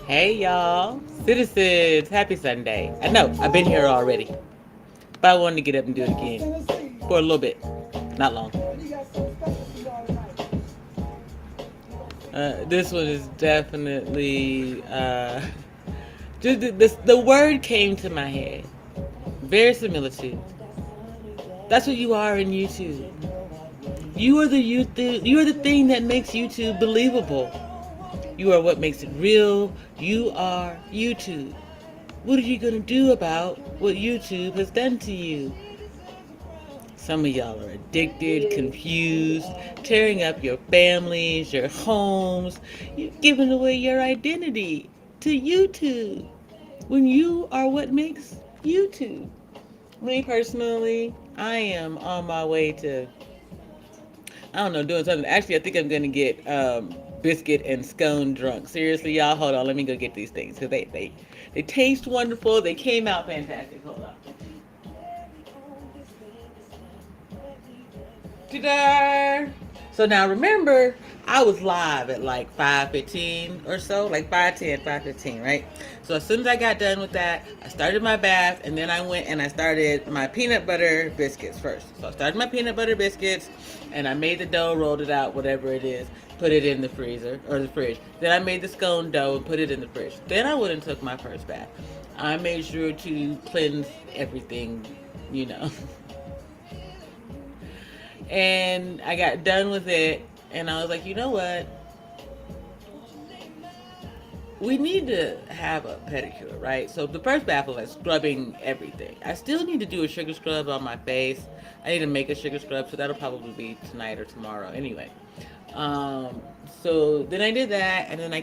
Hey y'all, citizens, happy Sunday. I know, I've been here already, but I wanted to get up and do it again for a little bit, not long. This one is definitely, the word came to my head. Verisimilitude. That's what you are in YouTube. You are the thing that makes YouTube believable. You are what makes it real. You are YouTube. What are you going to do about what YouTube has done to you? Some of y'all are addicted, confused, tearing up your families, your homes. You've given away your identity to YouTube when you are what makes YouTube. Me personally, I am on my way to, I don't know, doing something. Actually, I think I'm going to get biscuit and scone drunk. Seriously, y'all, hold on. Let me go get these things because they taste wonderful. They came out fantastic. Hold on. Ta-da! So now remember, I was live at like 5:15 or so, like 5:10, 5:15, right? So as soon as I got done with that, I started my bath, and then I went and I started my peanut butter biscuits first. So I started my peanut butter biscuits, and I made the dough, rolled it out, whatever it is, put it in the freezer or the fridge. Then I made the scone dough and put it in the fridge. Then I went and took my first bath. I made sure to cleanse everything, you know. And I got done with it, and I was like, you know what? We need to have a pedicure, right? So the first bath was like scrubbing everything. I still need to do a sugar scrub on my face. I need to make a sugar scrub, so that'll probably be tonight or tomorrow. Anyway, um, so then I did that, and then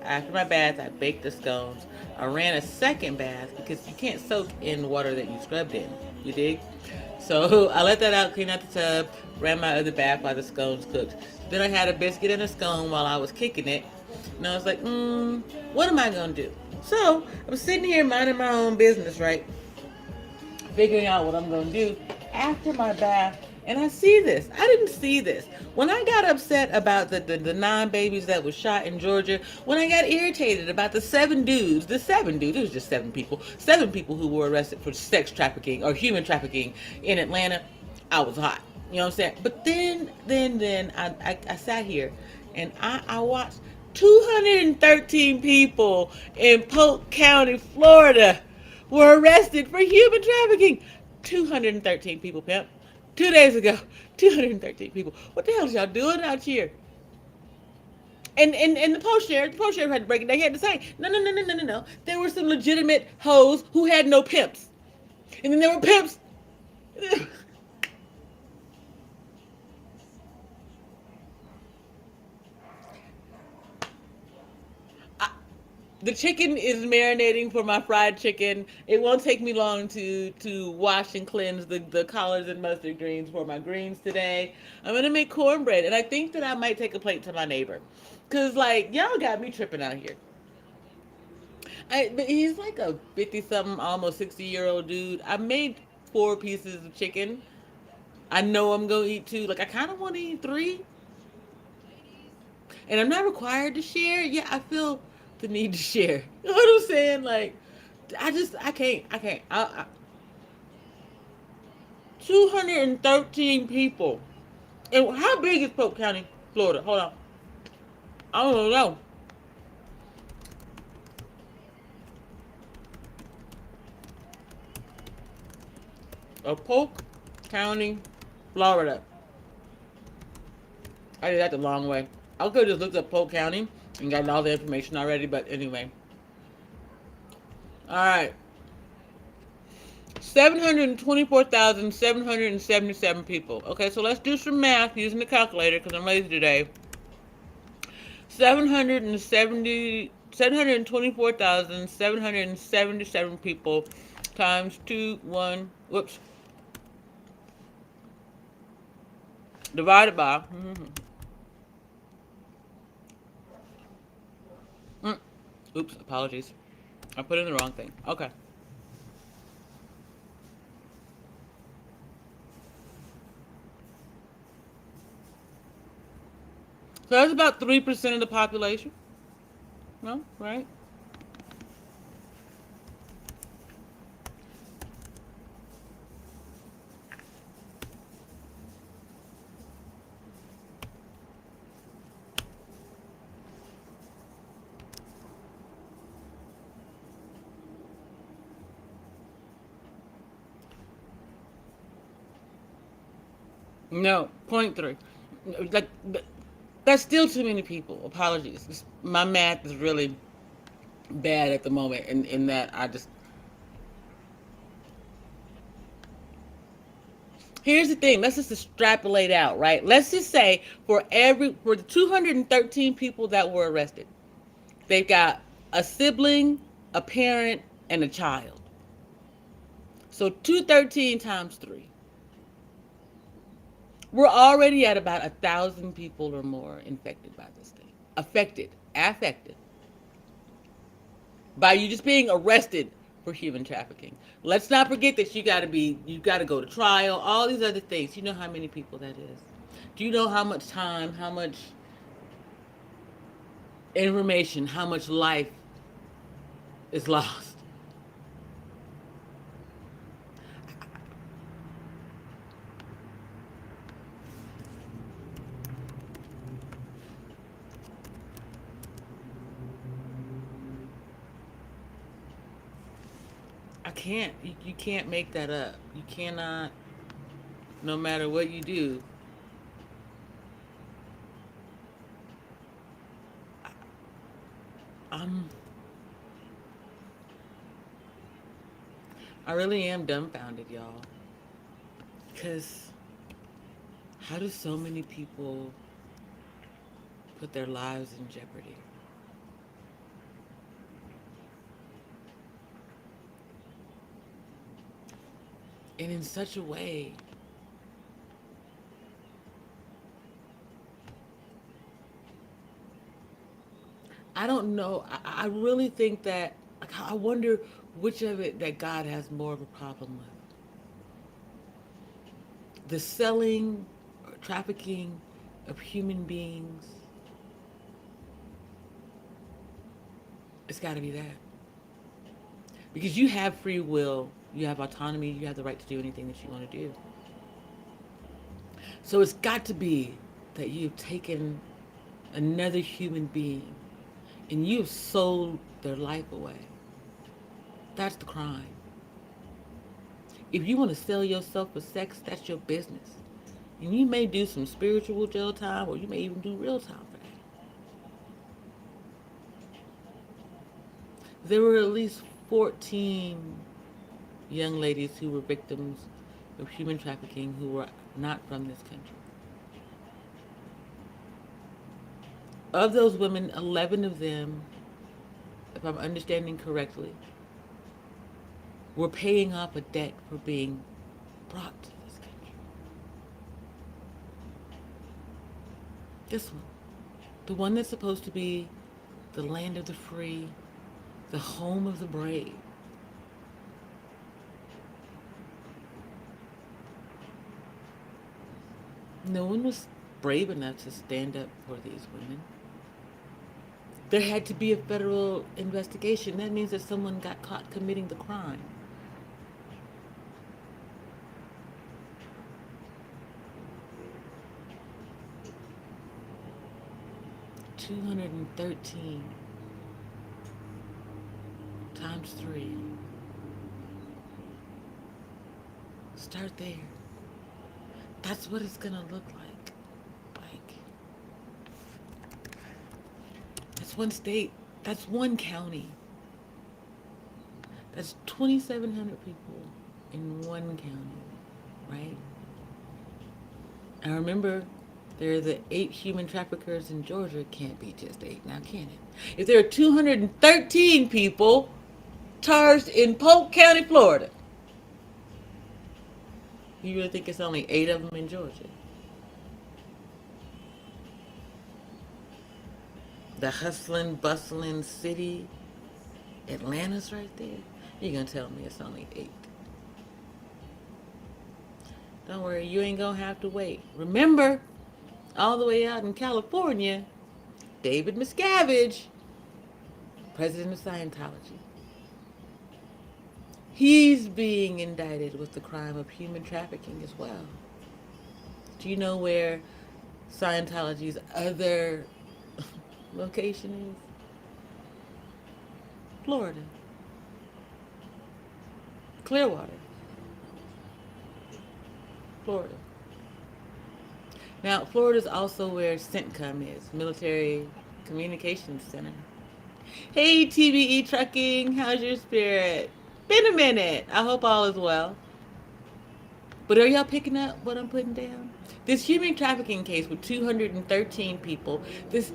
after my bath. I baked the scones. I ran a second bath because you can't soak in water that you scrubbed in. You dig? So I let that out, cleaned out the tub, ran my other bath while the scones cooked. Then I had a biscuit and a scone while I was kicking it. And I was like, what am I going to do? So I'm sitting here minding my own business, right? Figuring out what I'm going to do after my bath. And I see this. I didn't see this. When I got upset about the 9 babies that was shot in Georgia, when I got irritated about it was just 7 people who were arrested for sex trafficking or human trafficking in Atlanta, I was hot. You know what I'm saying? But then I sat here and I watched 213 people in Polk County, Florida were arrested for human trafficking. 213 people, pimp. 2 days ago, 213 people. What the hell is y'all doing out here? And the post sheriff had to break it down. He had to say, no. There were some legitimate hoes who had no pimps. And then there were pimps. The chicken is marinating for my fried chicken. It won't take me long to wash and cleanse the collards and mustard greens for my greens today. I'm gonna make cornbread, and I think that I might take a plate to my neighbor, cause like y'all got me tripping out here. But he's like a 50-something, almost 60-year-old dude. I made 4 pieces of chicken. I know I'm gonna eat 2. Like I kind of want to eat 3, and I'm not required to share. Yeah, I feel the need to share. You know what I'm saying? Like, I can't. 213 people. And how big is Polk County, Florida? Hold on. I don't know. Polk County, Florida. I did that the long way. I could have just looked up Polk County and gotten all the information already, but anyway. All right. 724,777 people. Okay, so let's do some math using the calculator because I'm lazy today. 724,777 people times 1, divided by, oops, apologies. I put in the wrong thing. Okay. So that's about 3% of the population. No, right? No, point three. Like, that's still too many people. Apologies. My math is really bad at the moment, in that I just. Here's the thing. Let's just extrapolate out, right? Let's just say for the 213 people that were arrested, they've got a sibling, a parent, and a child. So 213 times three. We're already at about 1,000 people or more infected by this thing. Affected by you just being arrested for human trafficking. Let's not forget that you got to go to trial, all these other things. You know how many people that is. Do you know how much time, how much information, how much life is lost? I can't. You can't make that up. You cannot. No matter what you do, I'm. I really am dumbfounded, y'all. Because how do so many people put their lives in jeopardy? And in such a way, I don't know. I really think that, like, I wonder which of it that God has more of a problem with. The selling or trafficking of human beings. It's got to be that. Because you have free will, you have autonomy, you have the right to do anything that you want to do. So it's got to be that you've taken another human being and you've sold their life away. That's the crime. If you want to sell yourself for sex, that's your business. And you may do some spiritual jail time, or you may even do real time for that. There were at least 14 young ladies who were victims of human trafficking who were not from this country. Of those women, 11 of them, if I'm understanding correctly, were paying off a debt for being brought to this country. This one, the one that's supposed to be the land of the free, the home of the brave. No one was brave enough to stand up for these women. There had to be a federal investigation. That means that someone got caught committing the crime. 213 times 3. Start there. That's what it's gonna look like. Like, that's one state. That's one county. That's 2,700 people in one county, right? And remember, there are the 8 human traffickers in Georgia. It can't be just 8 now, can it? If there are 213 people charged in Polk County, Florida, you really think it's only 8 of them in Georgia? The hustling, bustling city, Atlanta's right there. You're gonna tell me it's only 8. Don't worry, you ain't gonna have to wait. Remember, all the way out in California, David Miscavige, president of Scientology, he's being indicted with the crime of human trafficking as well. Do you know where Scientology's other location is? Florida. Clearwater, Florida. Now, Florida is also where CENTCOM is, Military Communications Center. Hey, TBE Trucking, how's your spirit? Been a minute. I hope all is well. But are y'all picking up what I'm putting down? This human trafficking case with 213 people, this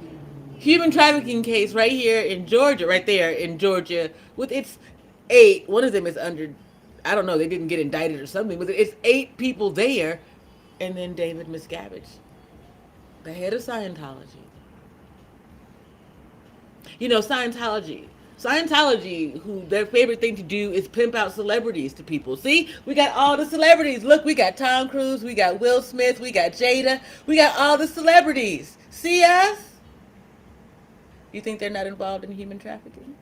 human trafficking case right here in Georgia, right there in Georgia, with its eight, one of them is under, I don't know, they didn't get indicted or something, but it's eight people there, and then David Miscavige, the head of Scientology. You know, Scientology, who their favorite thing to do is pimp out celebrities to people. See, we got all the celebrities. Look, we got Tom Cruise, we got Will Smith, we got Jada, we got all the celebrities. See us? You think they're not involved in human trafficking?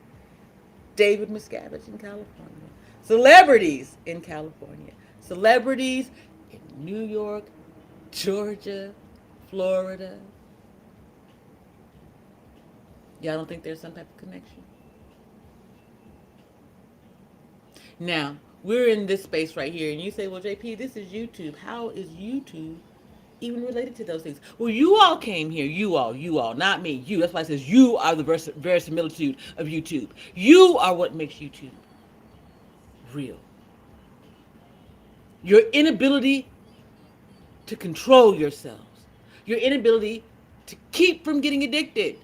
David Miscavige in California. Celebrities in California. Celebrities in New York, Georgia, Florida. Y'all don't think there's some type of connection? Now, we're in this space right here, and you say, well, JP, this is YouTube. How is YouTube even related to those things? Well, you all came here. You all, not me. You. That's why it says you are the verisimilitude of YouTube. You are what makes YouTube real. Your inability to control yourselves. Your inability to keep from getting addicted.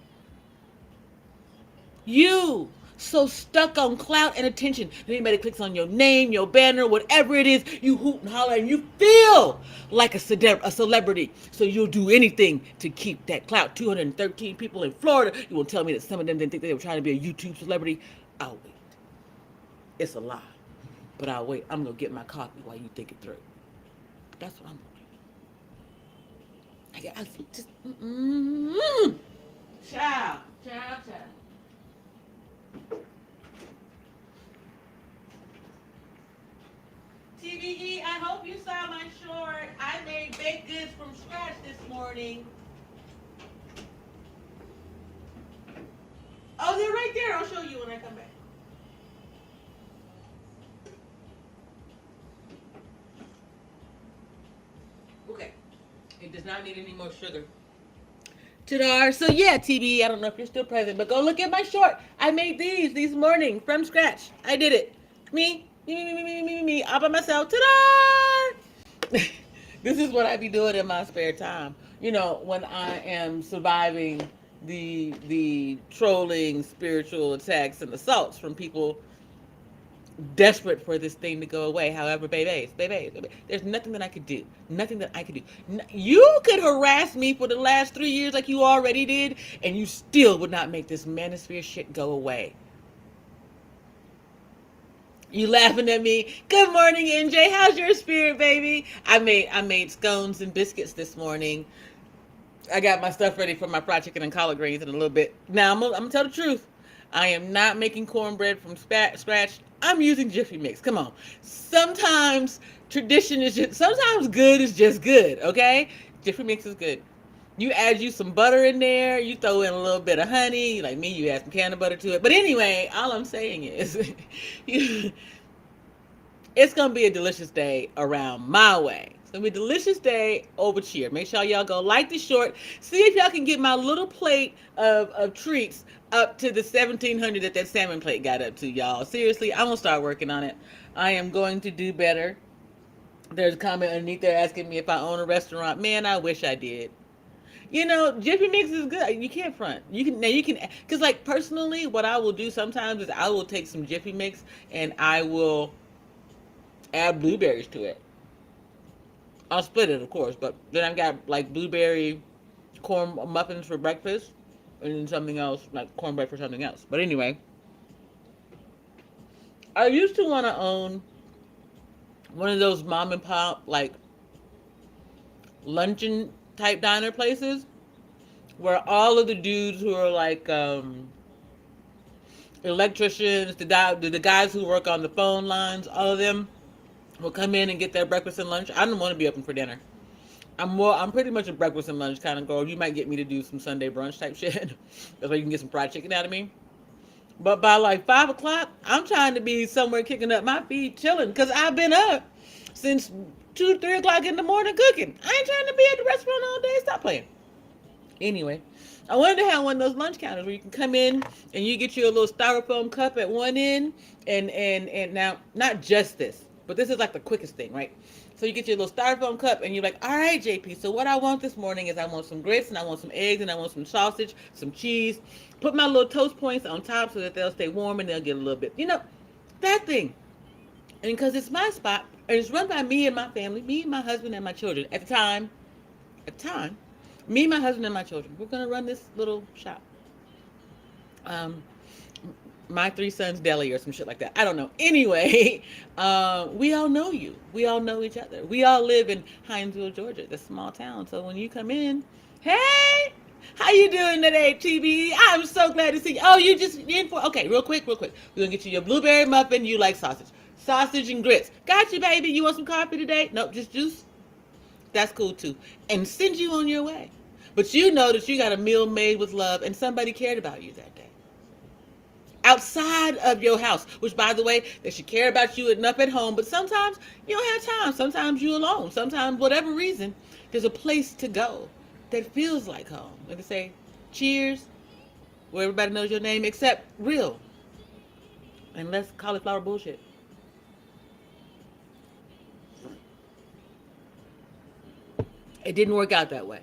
You so stuck on clout and attention. If anybody clicks on your name, your banner, whatever it is, you hoot and holler and you feel like a celebrity. So you'll do anything to keep that clout. 213 people in Florida. You won't tell me that some of them didn't think they were trying to be a YouTube celebrity. I'll wait. It's a lie. But I'll wait. I'm going to get my coffee while you think it through. That's what I'm going to do. I just, Ciao. TVE, I hope you saw my short. I made baked goods from scratch this morning. Oh, they're right there. I'll show you when I come back. Okay. It does not need any more sugar. Ta-da. So yeah, TVE, I don't know if you're still present, but go look at my short. I made these morning from scratch. I did it. Me, all by myself. Ta-da! This is what I be doing in my spare time. You know, when I am surviving the trolling, spiritual attacks and assaults from people desperate for this thing to go away. However, baby, there's nothing that I could do. Nothing that I could do. You could harass me for the last 3 years like you already did, and you still would not make this manosphere shit go away. You laughing at me? Good morning, NJ. How's your spirit, baby? I made scones and biscuits this morning. I got my stuff ready for my fried chicken and collard greens in a little bit. Now, I'm gonna tell the truth. I am not making cornbread from scratch. I'm using Jiffy Mix. Come on. Sometimes sometimes good is just good, okay? Jiffy Mix is good. You add you some butter in there. You throw in a little bit of honey. Like me, you add some canned butter to it. But anyway, all I'm saying is, it's going to be a delicious day around my way. It's going to be a delicious day over here. Make sure y'all go like the short. See if y'all can get my little plate of treats up to the 1,700 that salmon plate got up to, y'all. Seriously, I'm going to start working on it. I am going to do better. There's a comment underneath there asking me if I own a restaurant. Man, I wish I did. You know, Jiffy Mix is good. You can't front. You can, because like personally, what I will do sometimes is I will take some Jiffy Mix and I will add blueberries to it. I'll split it, of course, but then I've got like blueberry corn muffins for breakfast and then something else, like cornbread for something else. But anyway, I used to want to own one of those mom and pop, like, luncheon type diner places where all of the dudes who are like electricians, the guys who work on the phone lines, all of them will come in and get their breakfast and lunch. I don't want to be open for dinner. I'm pretty much a breakfast and lunch kind of girl. You might get me to do some Sunday brunch type shit. That's why you can get some fried chicken out of me. But by like 5 o'clock, I'm trying to be somewhere kicking up my feet, chilling, because I've been up since 2, 3 o'clock in the morning cooking. I ain't trying to be at the restaurant all day. Stop playing. Anyway, I wanted to have one of those lunch counters where you can come in and you get your little styrofoam cup at one end, and now not just this, but this is like the quickest thing, right? So you get your little styrofoam cup and you're like, all right, JP, so what I want this morning is I want some grits and I want some eggs and I want some sausage, some cheese. Put my little toast points on top so that they'll stay warm and they'll get a little bit, that thing. And because it's my spot and it's run by me and my family, me, my husband, and my children. At the time, me, my husband, and my children, we're going to run this little shop. My 3 sons deli or some shit like that. I don't know. Anyway, we all know you. We all know each other. We all live in Hinesville, Georgia, this small town. So when you come in, hey, how you doing today, TB? I'm so glad to see you. Oh, you just in for, okay, real quick. We're going to get you your blueberry muffin. You like sausage. Sausage and grits. Got you, baby. You want some coffee today? Nope, just juice. That's cool too. And send you on your way. But you know that you got a meal made with love and somebody cared about you that day. Outside of your house, which by the way, they should care about you enough at home, but sometimes you don't have time. Sometimes you're alone. Sometimes, whatever reason, there's a place to go that feels like home. And to say, cheers, where everybody knows your name except real. And less cauliflower bullshit. It didn't work out that way.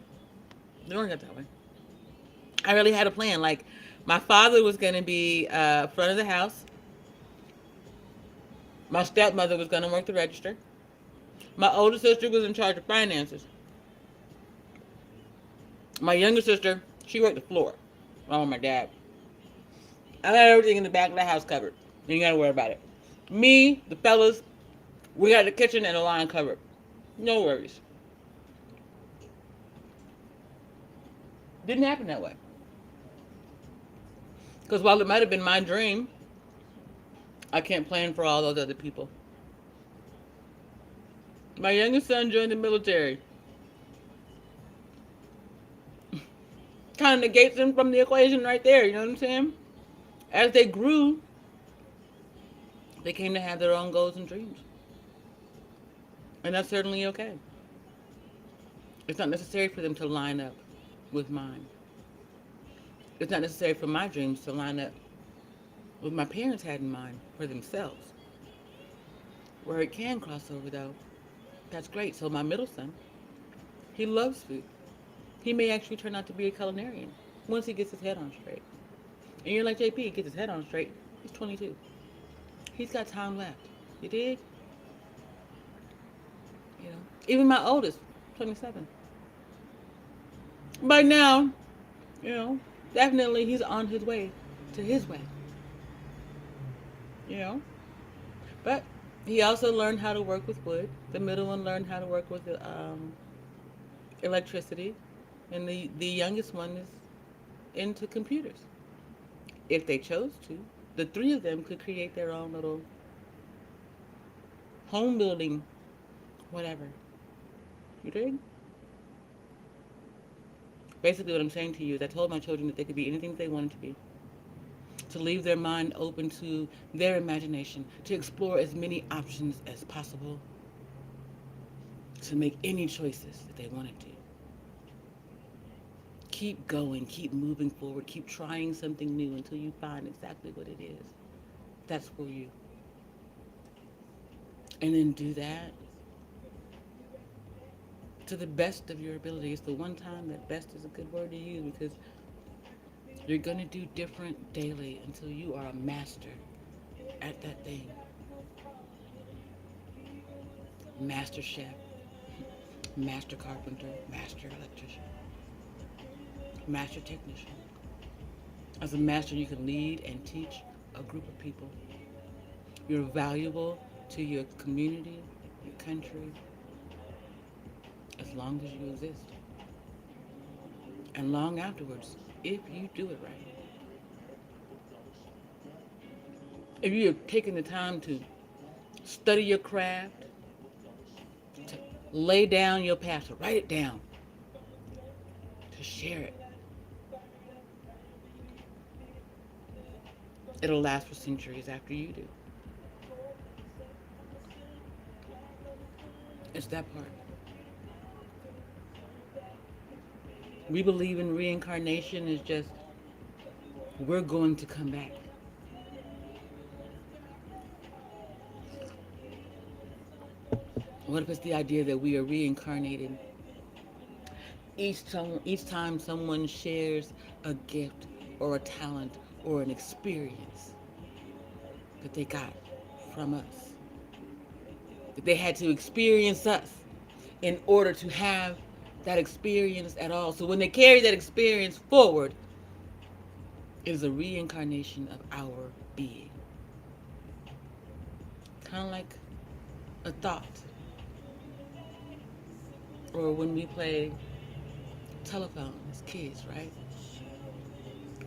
I really had a plan. Like, my father was going to be front of the house. My stepmother was going to work the register. My older sister was in charge of finances. My younger sister, she worked the floor. Oh, my dad. I got everything in the back of the house covered. You ain't got to worry about it. Me, the fellas, we got the kitchen and the line covered. No worries. Didn't happen that way. Because while it might have been my dream, I can't plan for all those other people. My youngest son joined the military. Kind of negates him from the equation right there, you know what I'm saying? As they grew, they came to have their own goals and dreams. And that's certainly okay. It's not necessary for them to line up with mine. It's not necessary for my dreams to line up with what my parents had in mind for themselves. Where it can cross over, though, that's great. So my middle son, he loves food. He may actually turn out to be a culinarian once he gets his head on straight. And you're like, JP, he gets his head on straight. He's 22. He's got time left. You dig? Even my oldest, 27. By now, definitely he's on his way to his way. But he also learned how to work with wood. The middle one learned how to work with electricity. And the youngest one is into computers. If they chose to, the 3 of them could create their own little home building, whatever. You dig? Basically what I'm saying to you is I told my children that they could be anything they wanted to be. To leave their mind open to their imagination. To explore as many options as possible. To make any choices that they wanted to. Keep going, keep moving forward, keep trying something new until you find exactly what it is. That's for you. And then do that to the best of your ability. It's the one time that best is a good word to use because you're going to do different daily until you are a master at that thing. Master chef, master carpenter, master electrician, master technician. As a master, you can lead and teach a group of people. You're valuable to your community, your country, as long as you exist. And long afterwards, if you do it right. If you have taken the time to study your craft, to lay down your path, to write it down, to share it, it'll last for centuries after you do. It's that part. We believe in reincarnation is just we're going to come back. What if it's the idea that we are reincarnated each time someone shares a gift or a talent or an experience that they got from us? That they had to experience us in order to have that experience at all. So when they carry that experience forward, it is a reincarnation of our being. Kind of like a thought. Or when we play telephone as kids, right?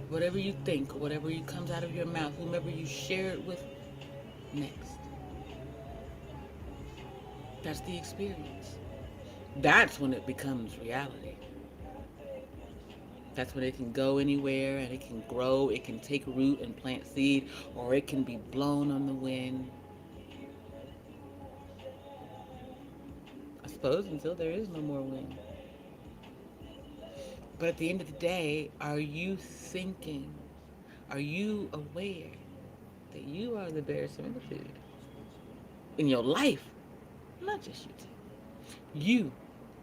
Whatever you think, whatever you comes out of your mouth, whomever you share it with next. That's the experience. That's when it becomes reality. That's when it can go anywhere and it can grow, it can take root and plant seed, or it can be blown on the wind. I suppose until there is no more wind. But at the end of the day, are you thinking, are you aware that you are the verisimilitude in your life? Not just you two. You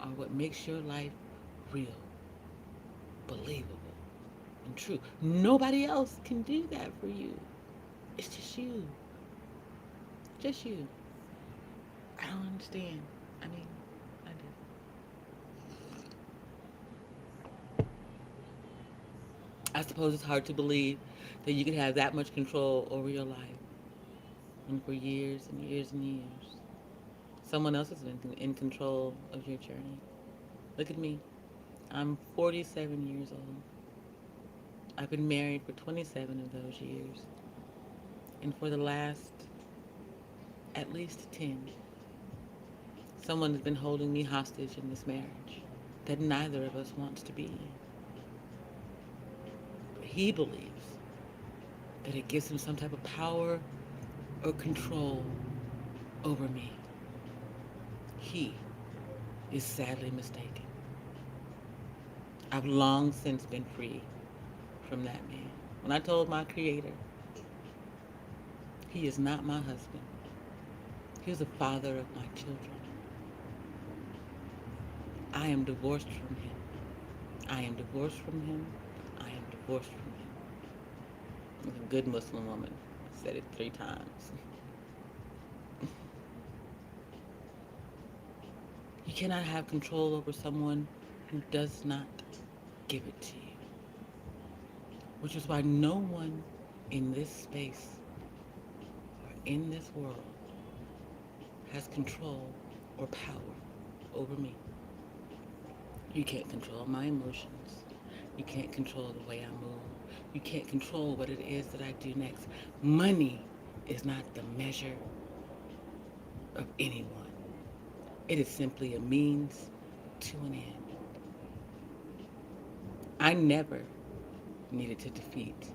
are what makes your life real, believable, and true. Nobody else can do that for you. It's just you. Just you. I don't understand. I mean, I do. I suppose it's hard to believe that you can have that much control over your life and for years and years and years. Someone else is in control of your journey. Look at me. I'm 47 years old. I've been married for 27 of those years. And for the last at least 10, someone has been holding me hostage in this marriage that neither of us wants to be in. He believes that it gives him some type of power or control over me. He is sadly mistaken. I've long since been free from that man. When I told my Creator, he is not my husband. He is the father of my children. I am divorced from him. I am divorced from him. I am divorced from him. Like a good Muslim woman. I said it 3 times. You cannot have control over someone who does not give it to you. Which is why no one in this space or in this world has control or power over me. You can't control my emotions. You can't control the way I move. You can't control what it is that I do next. Money is not the measure of anyone. It is simply a means to an end. I never needed to defeat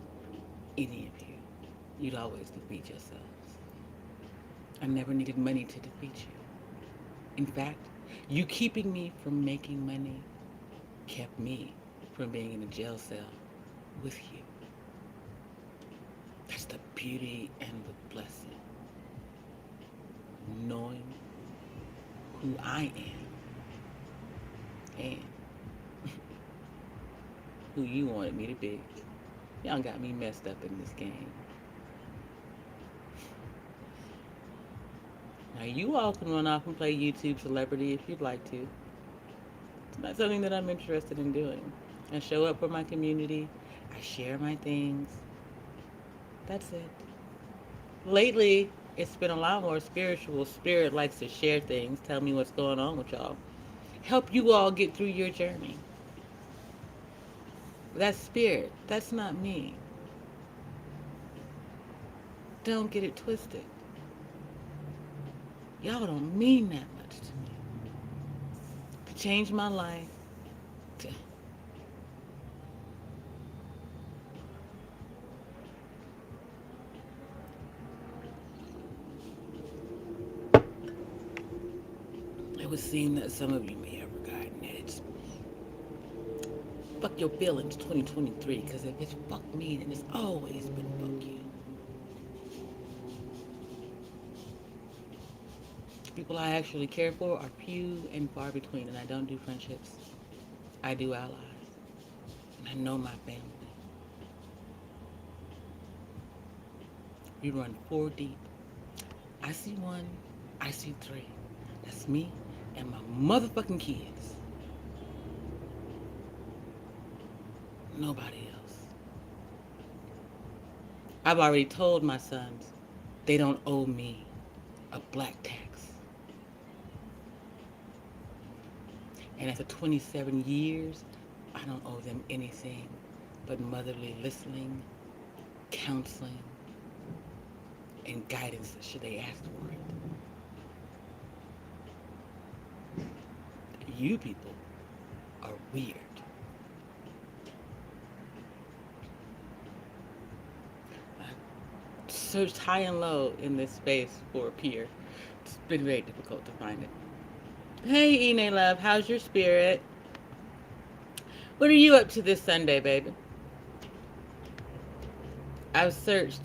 any of you. You'd always defeat yourselves. I never needed money to defeat you. In fact, you keeping me from making money kept me from being in a jail cell with you. That's the beauty and the blessing. Knowing who I am and who you wanted me to be. Y'all got me messed up in this game. Now you all can run off and play YouTube celebrity if you'd like to. It's not something that I'm interested in doing. I show up for my community. I share my things. That's it. Lately, it's been a lot more spiritual. Spirit likes to share things, tell me what's going on with y'all. Help you all get through your journey. That's spirit. That's not me. Don't get it twisted. Y'all don't mean that much to me. To change my life. It would seem that some of you may have forgotten that it's fuck your feelings 2023, because if it's fuck me, then it's always been fuck you. People I actually care for are few and far between, and I don't do friendships. I do allies. And I know my family. We run 4 deep. I see one, I see 3. That's me and my motherfucking kids. Nobody else. I've already told my sons they don't owe me a black tax. And after 27 years, I don't owe them anything but motherly listening, counseling, and guidance should they ask for it. You people are weird. I searched high and low in this space for a peer. It's been very difficult to find it. Hey, Ine Love, how's your spirit? What are you up to this Sunday, baby? I've searched,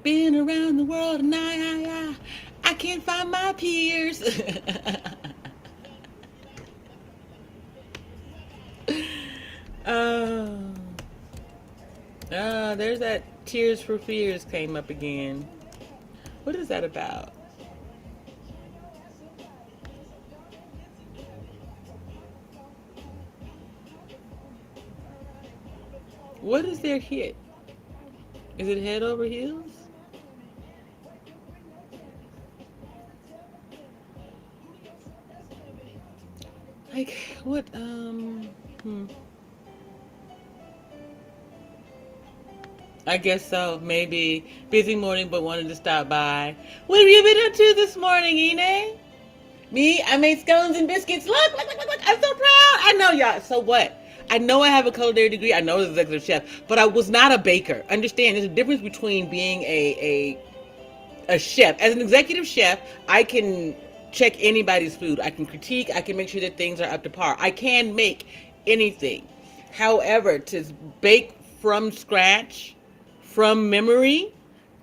been around the world, and I can't find my peers. Oh, there's that Tears for Fears came up again. What is that about? What is their hit? Is it Head Over Heels? Like, what, I guess so, maybe. Busy morning, but wanted to stop by. What have you been up to this morning, Ine? Me? I made scones and biscuits. Look, I'm so proud. I know, y'all. So what? I know I have a culinary degree. I know I was an executive chef, but I was not a baker. Understand, there's a difference between being a chef. As an executive chef, I can check anybody's food. I can critique. I can make sure that things are up to par. I can make anything. However, to bake from scratch, from memory,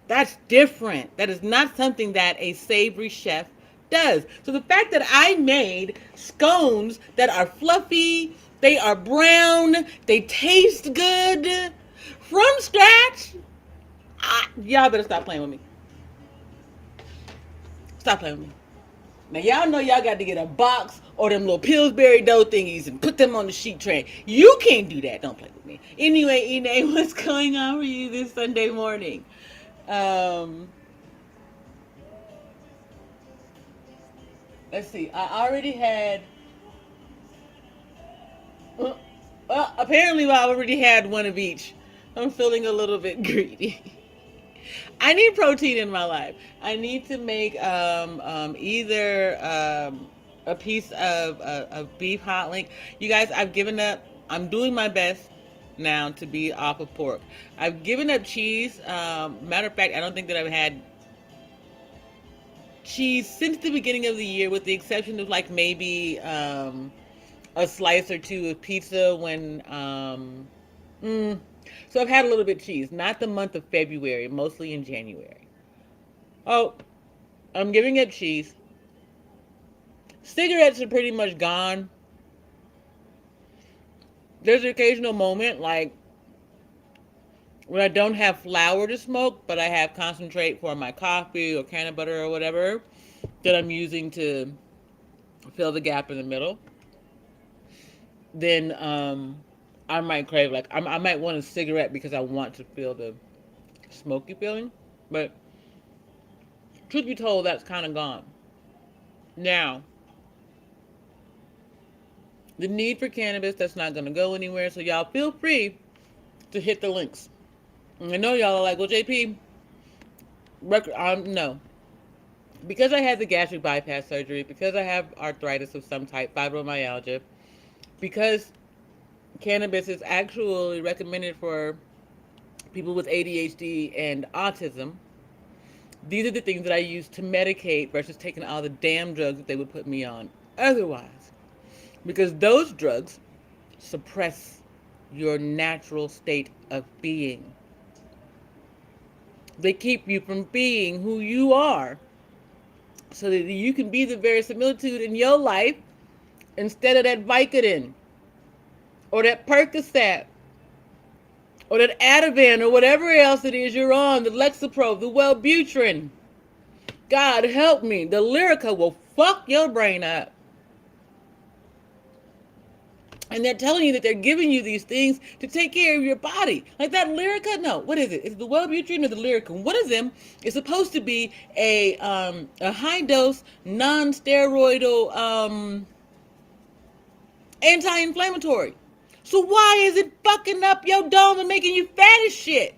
that's different. That is not something that a savory chef does. So the fact that I made scones that are fluffy, they are brown, they taste good, from scratch, y'all better stop playing with me. Stop playing with me. Now y'all know y'all got to get a box or them little Pillsbury dough thingies and put them on the sheet tray. You can't do that. Don't play with me. Anyway, Ine, what's going on for you this Sunday morning? Let's see. I already had. Well, apparently I already had one of each. I'm feeling a little bit greedy. I need protein in my life. I need to make either a piece of beef hot link. You guys, I've given up. I'm doing my best now to be off of pork. I've given up cheese. Matter of fact, I don't think that I've had cheese since the beginning of the year, with the exception of like maybe a slice or two of pizza when so I've had a little bit of cheese, not the month of February, mostly in January. Oh, I'm giving up cheese. Cigarettes are pretty much gone. There's an occasional moment like when I don't have flour to smoke, but I have concentrate for my coffee or can of butter or whatever that I'm using to fill the gap in the middle. Then I might crave, like, I might want a cigarette because I want to feel the smoky feeling. But truth be told, that's kind of gone. Now, the need for cannabis, that's not going to go anywhere. So y'all feel free to hit the links. And I know y'all are like, well, JP, no. Because I had the gastric bypass surgery, because I have arthritis of some type, fibromyalgia, because cannabis is actually recommended for people with ADHD and autism, These are the things that I use to medicate versus taking all the damn drugs that they would put me on otherwise. Because those drugs suppress your natural state of being. They keep you from being who you are so that you can be the verisimilitude in your life instead of that Vicodin or that Percocet or that Ativan or whatever else it is you're on, the Lexapro, the Wellbutrin. God help me, the Lyrica will fuck your brain up. And they're telling you that they're giving you these things to take care of your body. Like that Lyrica, no, what is it? Is it the Wellbutrin or the Lyrica? One of them is supposed to be a high dose, non-steroidal anti-inflammatory. So why is it fucking up your dome and making you fat as shit?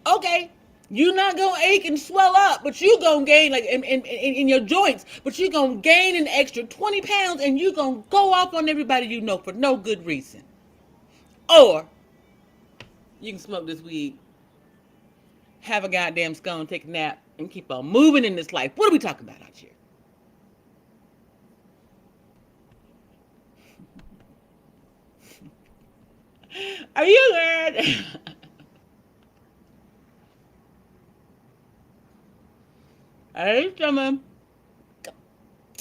Okay, you not gonna ache and swell up, but you gonna gain like in your joints, but you gonna gain an extra 20 pounds and you gonna go off on everybody you know for no good reason. Or you can smoke this weed, have a goddamn scone, take a nap, and keep on moving in this life. What are we talking about out here? Are you good? Hey, someone.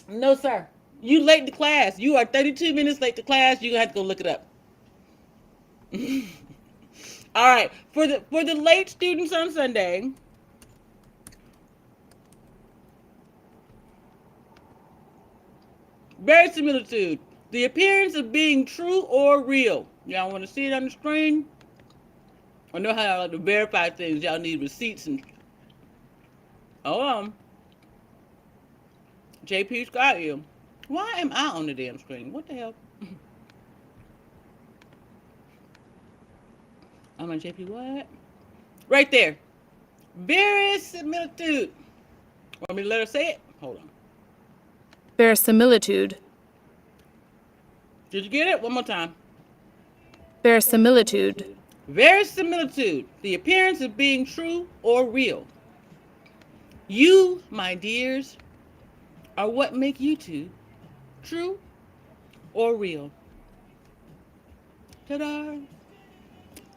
No, sir. You late to class. You are 32 minutes late to class. You're gonna have to go look it up. All right. For the late students on Sunday, verisimilitude, the appearance of being true or real. Y'all want to see it on the screen? I know how I like to verify things. Y'all need receipts and. Oh, JP's got you. Why am I on the damn screen? What the hell? I'm on JP. What? Right there. Verisimilitude. Want me to let her say it? Hold on. Verisimilitude. Did you get it? One more time. Verisimilitude. Verisimilitude, the appearance of being true or real. You, my dears, are what make YouTube true or real. Ta-da!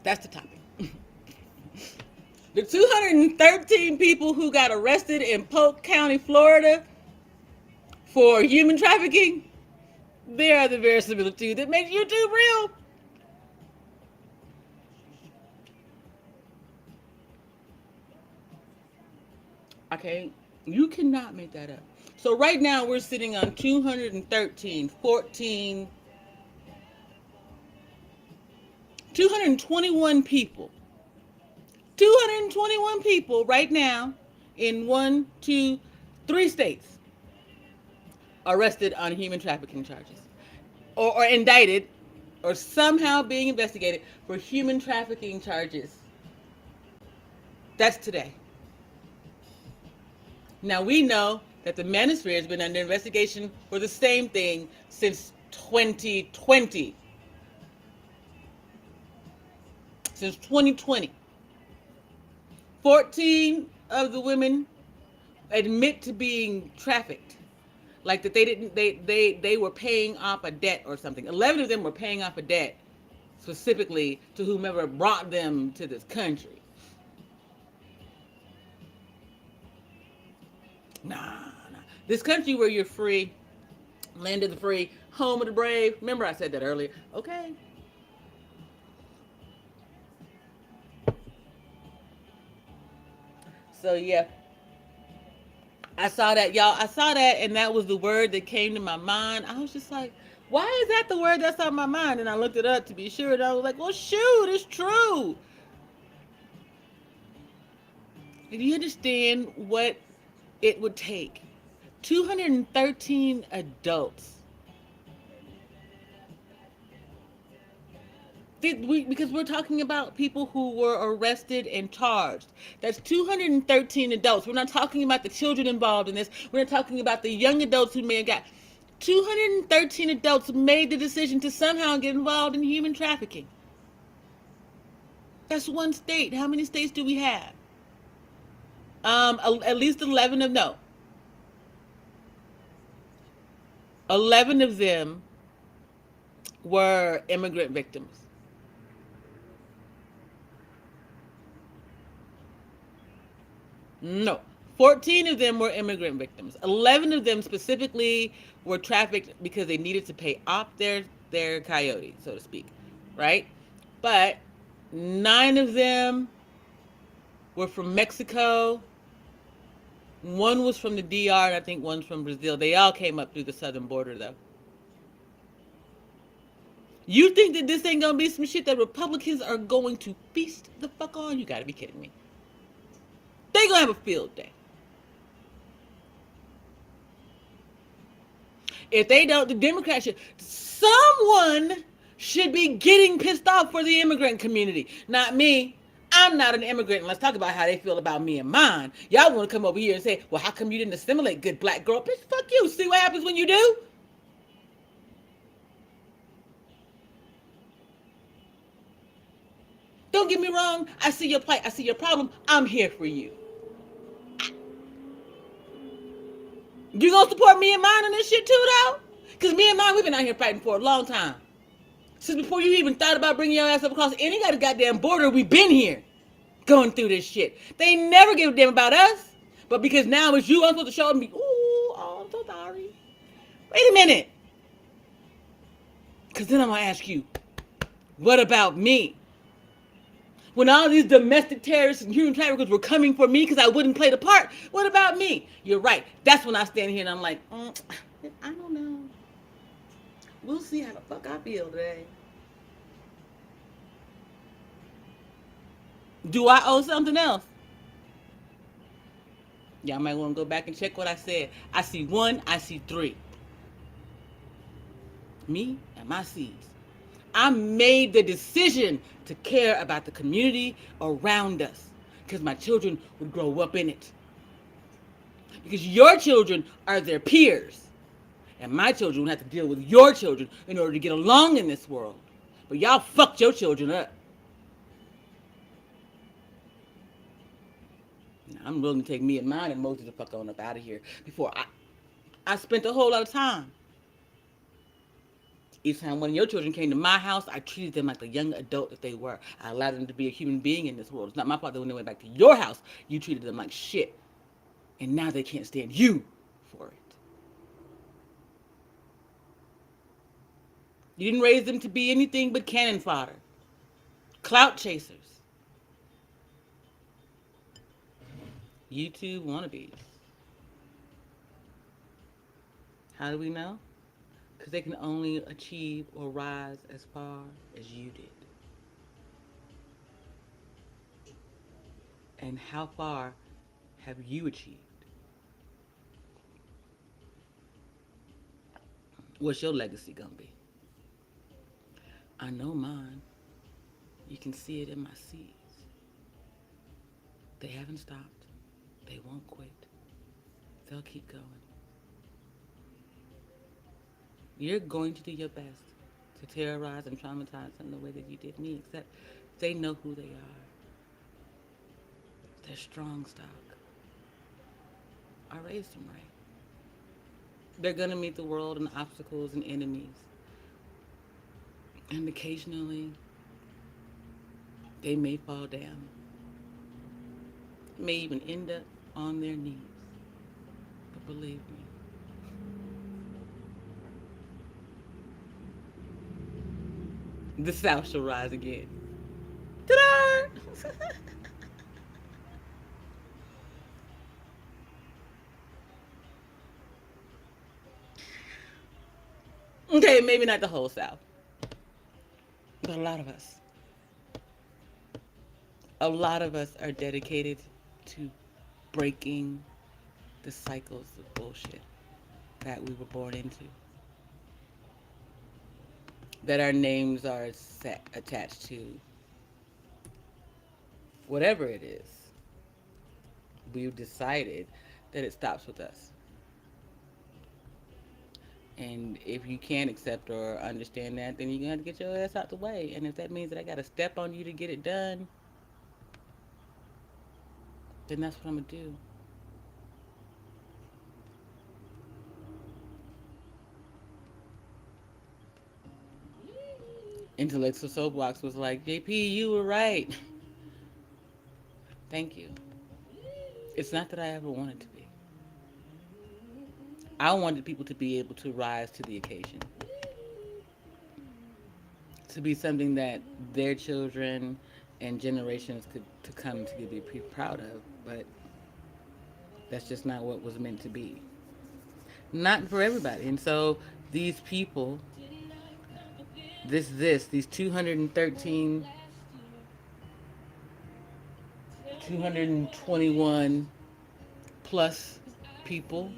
That's the topic. The 213 people who got arrested in Polk County, Florida for human trafficking, they are the verisimilitude that makes YouTube real. Okay, you cannot make that up. So right now we're sitting on 213, 14, 221 people. 221 people right now in 1, 2, 3 states arrested on human trafficking charges or indicted or somehow being investigated for human trafficking charges. That's today. Now we know that the Manosphere has been under investigation for the same thing since 2020. Since 2020. 14 of the women admit to being trafficked. Like that they were paying off a debt or something. 11 of them were paying off a debt specifically to whomever brought them to this country. Nah. This country where you're free, land of the free, home of the brave. Remember I said that earlier. Okay. So yeah, I saw that, y'all. I saw that, and that was the word that came to my mind. I was just like, why is that the word that's on my mind? And I looked it up to be sure, and I was like, well, shoot, it's true. Do you understand what it would take? 213 adults. Because we're talking about people who were arrested and charged. That's 213 adults. We're not talking about the children involved in this. We're not talking about the young adults who may have got. 213 adults made the decision to somehow get involved in human trafficking. That's one state. How many states do we have? At least 11 of no. 11 of them were immigrant victims. No. 14 of them were immigrant victims. 11 of them specifically were trafficked because they needed to pay off their coyote, so to speak, right? But 9 of them were from Mexico. One was from the DR, and I think one's from Brazil. They all came up through the southern border, though. You think that this ain't gonna be some shit that Republicans are going to feast the fuck on? You gotta be kidding me. They gonna have a field day. If they don't, the Democrats should. Someone should be getting pissed off for the immigrant community. Not me. I'm not an immigrant. And let's talk about how they feel about me and mine. Y'all want to come over here and say, well, how come you didn't assimilate, good black girl? Bitch, fuck you. See what happens when you do? Don't get me wrong. I see your plight. I see your problem. I'm here for you. You gonna support me and mine on this shit too, though? Because me and mine, we've been out here fighting for a long time. Since before you even thought about bringing your ass up across any kind of goddamn border, we've been here going through this shit. They never give a damn about us. But because now it's you, I'm supposed to show them, ooh, oh, I'm so sorry. Wait a minute. Because then I'm going to ask you, what about me? When all these domestic terrorists and human traffickers were coming for me because I wouldn't play the part, what about me? You're right. That's when I stand here and I'm like, I don't know. We'll see how the fuck I feel today. Do I owe something else? Y'all might want to go back and check what I said. I see 1, I see 3. Me and my seeds. I made the decision to care about the community around us because my children would grow up in it. Because your children are their peers. And my children would have to deal with your children in order to get along in this world. But y'all fucked your children up. Now, I'm willing to take me and mine and Moses the fuck on up out of here before I spent a whole lot of time. Each time one of your children came to my house, I treated them like the young adult that they were. I allowed them to be a human being in this world. It's not my fault that when they went back to your house, you treated them like shit. And now they can't stand you for it. You didn't raise them to be anything but cannon fodder. Clout chasers. YouTube wannabes. How do we know? Because they can only achieve or rise as far as you did. And how far have you achieved? What's your legacy gonna be? I know mine. You can see it in my seeds. They haven't stopped. They won't quit. They'll keep going. You're going to do your best to terrorize and traumatize them the way that you did me, except they know who they are. They're strong stock. I raised them right. They're going to meet the world and obstacles and enemies. And occasionally, they may fall down. May even end up on their knees. But believe me, the South shall rise again. Ta-da! Okay, maybe not the whole South, but a lot of us. A lot of us are dedicated to breaking the cycles of bullshit that we were born into. That our names are attached to. Whatever it is, we've decided that it stops with us. And if you can't accept or understand that, then you're going to have to get your ass out the way. And if that means that I got to step on you to get it done, then that's what I'm going to do. Intellectual Soapbox was like, JP, you were right. Thank you. It's not that I ever wanted to be. I wanted people to be able to rise to the occasion, to be something that their children and generations could to come to be proud of. But that's just not what was meant to be. Not for everybody. And so these people, these 213, 221 plus people.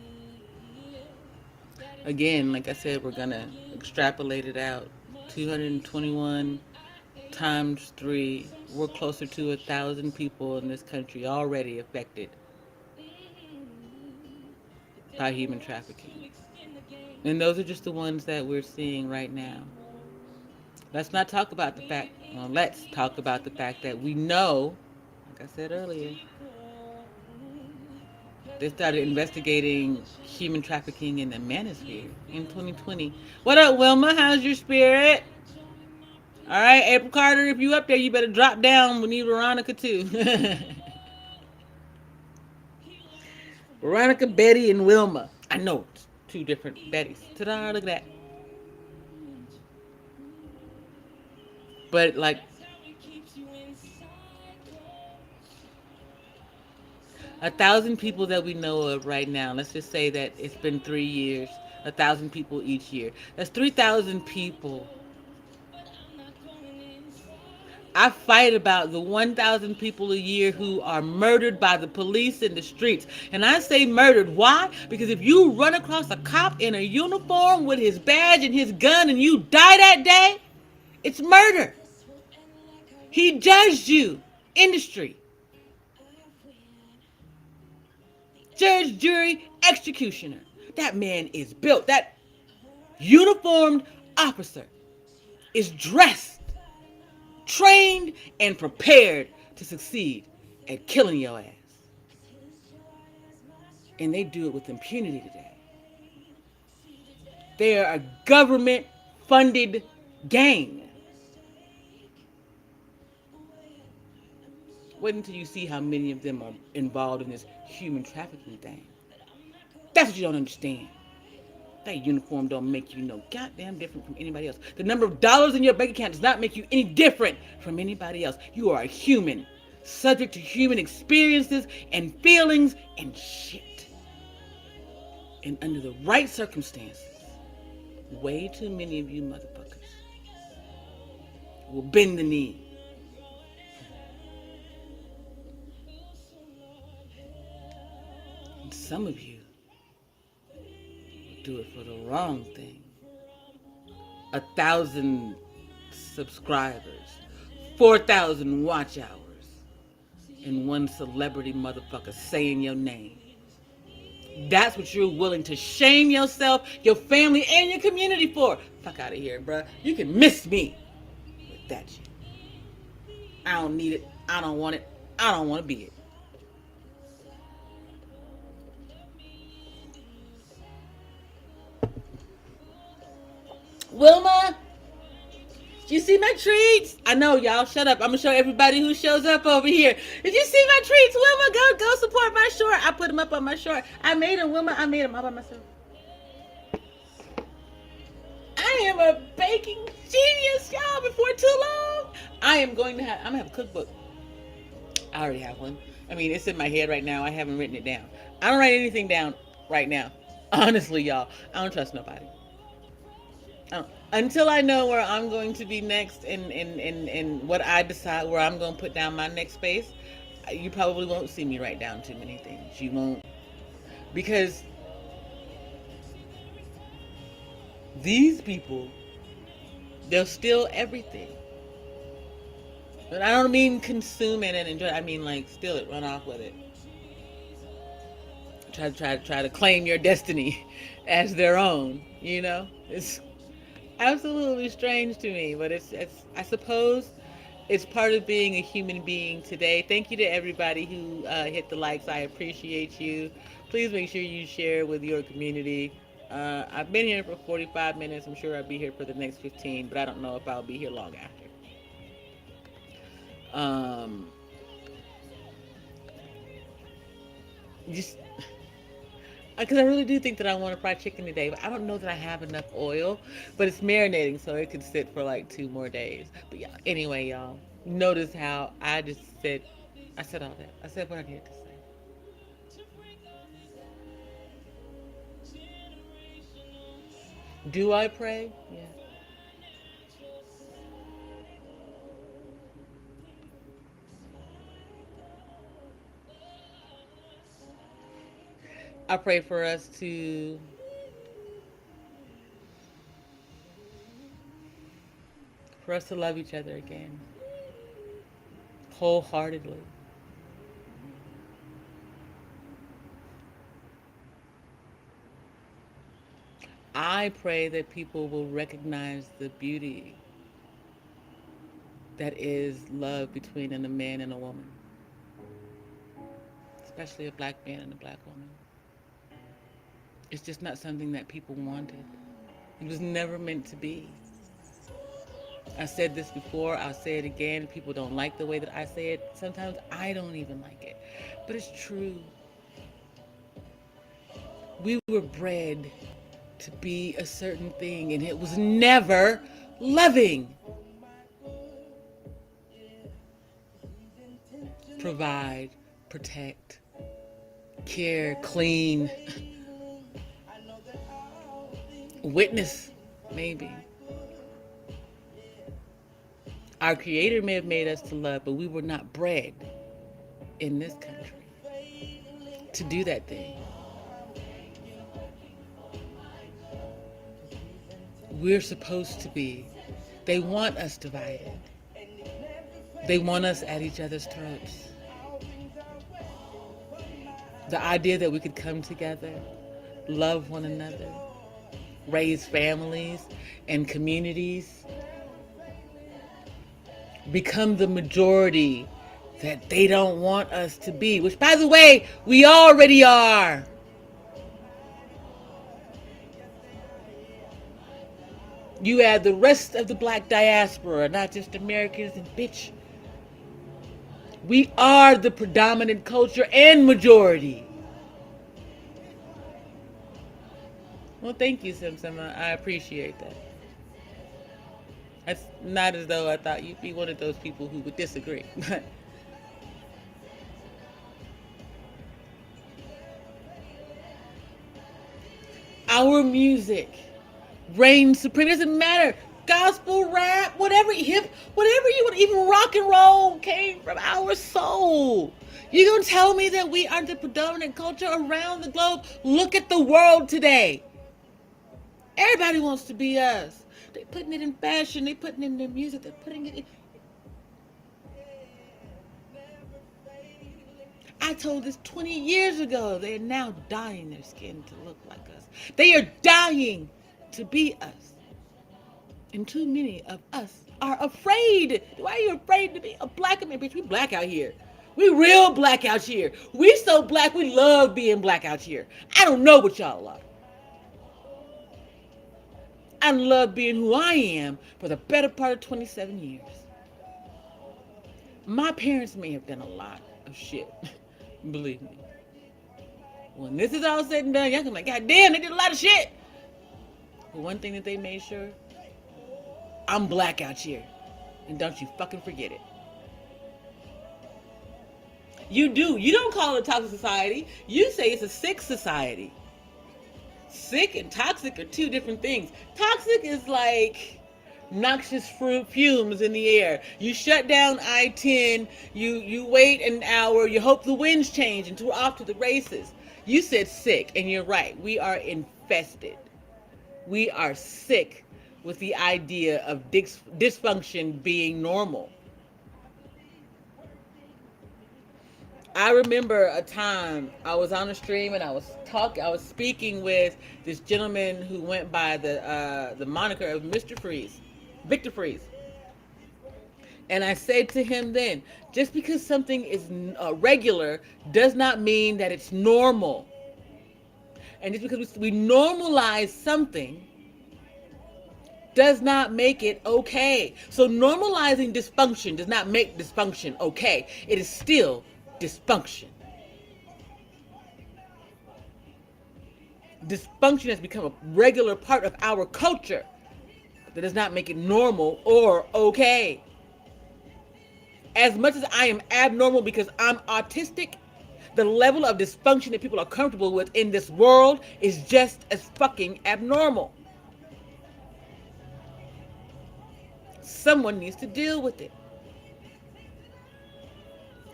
Again, like I said, we're going to extrapolate it out. 221 times 3, we're closer to 1,000 people in this country already affected by human trafficking. And those are just the ones that we're seeing right now. Let's not talk about the fact, well, let's talk about the fact that we know, like I said earlier, they started investigating human trafficking in the manosphere in 2020. What up, Wilma? How's your spirit? All right, April Carter, if you up there, you better drop down. We need Veronica too. Veronica, Betty, and Wilma. I know it's 2 different Bettys. Ta-da! Look at that. But like 1,000 people that we know of right now. Let's just say that it's been 3 years. 1,000 people each year. That's 3,000 people. I fight about the 1,000 people a year who are murdered by the police in the streets. And I say murdered. Why? Because if you run across a cop in a uniform with his badge and his gun and you die that day, it's murder. He judged you. Industry. Judge, jury, executioner. That man is built. That uniformed officer is dressed, trained, and prepared to succeed at killing your ass. And they do it with impunity today. They are a government-funded gang. Wait until you see how many of them are involved in this human trafficking thing. That's what you don't understand. That uniform don't make you no goddamn different from anybody else. The number of dollars in your bank account does not make you any different from anybody else. You are a human, subject to human experiences and feelings and shit. And under the right circumstances, way too many of you motherfuckers will bend the knee. And some of you do it for the wrong thing. 1,000 subscribers, 4,000 watch hours, and 1 celebrity motherfucker saying your name. That's what you're willing to shame yourself, your family, and your community for. Fuck out of here, bruh. You can miss me with that shit. I don't need it. I don't want it. I don't want to be it. Wilma, did you see my treats? I know, y'all. Shut up. I'm gonna show everybody who shows up over here. Did you see my treats, Wilma? Go support my short. I put them up on my short. I made them, Wilma. I made them all by myself. I am a baking genius, y'all. Before too long, I'm gonna have a cookbook. I already have one. I mean, it's in my head right now. I haven't written it down. I don't write anything down right now. Honestly, y'all, I don't trust nobody. Until I know where I'm going to be next and what I decide where I'm going to put down my next space, you probably won't see me write down too many things. You won't. Because these people, they'll steal everything. But I don't mean consume it and enjoy it. I mean like steal it, run off with it. Try to claim your destiny as their own, you know? It's absolutely strange to me, but it's I suppose It's part of being a human being today. Thank you to everybody who hit the likes. I appreciate you. Please make sure you share with your community. I've been here for 45 minutes. I'm sure I'll be here for the next 15, but I don't know if I'll be here long after. Um, just because I really do think that I want to fry chicken today, but I don't know that I have enough oil. But it's marinating, so it could sit for like 2 more days. But yeah, anyway, y'all, notice how I said all that. I said what I needed to say. Do I pray? Yeah. I pray for us to love each other again, wholeheartedly. I pray that people will recognize the beauty that is love between a man and a woman, especially a black man and a black woman. It's just not something that people wanted. It was never meant to be. I said this before, I'll say it again. People don't like the way that I say it. Sometimes I don't even like it. But it's true. We were bred to be a certain thing, and it was never loving. Provide, protect, care, clean, witness, maybe. Our Creator may have made us to love, but we were not bred in this country to do that thing. We're supposed to be. They want us divided. They want us at each other's throats. The idea that we could come together, love one another, raise families and communities, become the majority that they don't want us to be, which, by the way, we already are. You add the rest of the black diaspora, not just Americans, and bitch, we are the predominant culture and majority. Well, thank you, Sim. I appreciate that. It's not as though I thought you'd be one of those people who would disagree. But our music reigns supreme. It doesn't matter. Gospel, rap, whatever, hip, whatever you want, even rock and roll came from our soul. You gonna tell me that we are the predominant culture around the globe? Look at the world today. Everybody wants to be us. They're putting it in fashion. They're putting it in their music. They're putting it in. I told this 20 years ago. They are now dyeing their skin to look like us. They are dying to be us. And too many of us are afraid. Why are you afraid to be a black man? Bitch, we black out here. We real black out here. We so black, we love being black out here. I don't know what y'all are. I love being who I am for the better part of 27 years. My parents may have done a lot of shit. Believe me. When this is all said and done, y'all can be like, God damn, they did a lot of shit. But one thing that they made sure, I'm black out here. And don't you fucking forget it. You do. You don't call it a toxic society. You say it's a sick society. Sick and toxic are two different things. Toxic is like noxious fumes in the air. You shut down I-10, you wait an hour, you hope the winds change and we're off to the races. You said sick, and you're right. We are infested. We are sick with the idea of dysfunction being normal. I remember a time I was on a stream and I was speaking with this gentleman who went by the moniker of Mr. Freeze, Victor Freeze. And I said to him then, just because something is regular does not mean that it's normal. And just because we normalize something does not make it okay. So normalizing dysfunction does not make dysfunction okay. It is still dysfunction. Dysfunction has become a regular part of our culture. That does not make it normal or okay. As much as I am abnormal because I'm autistic, the level of dysfunction that people are comfortable with in this world is just as fucking abnormal. Someone needs to deal with it.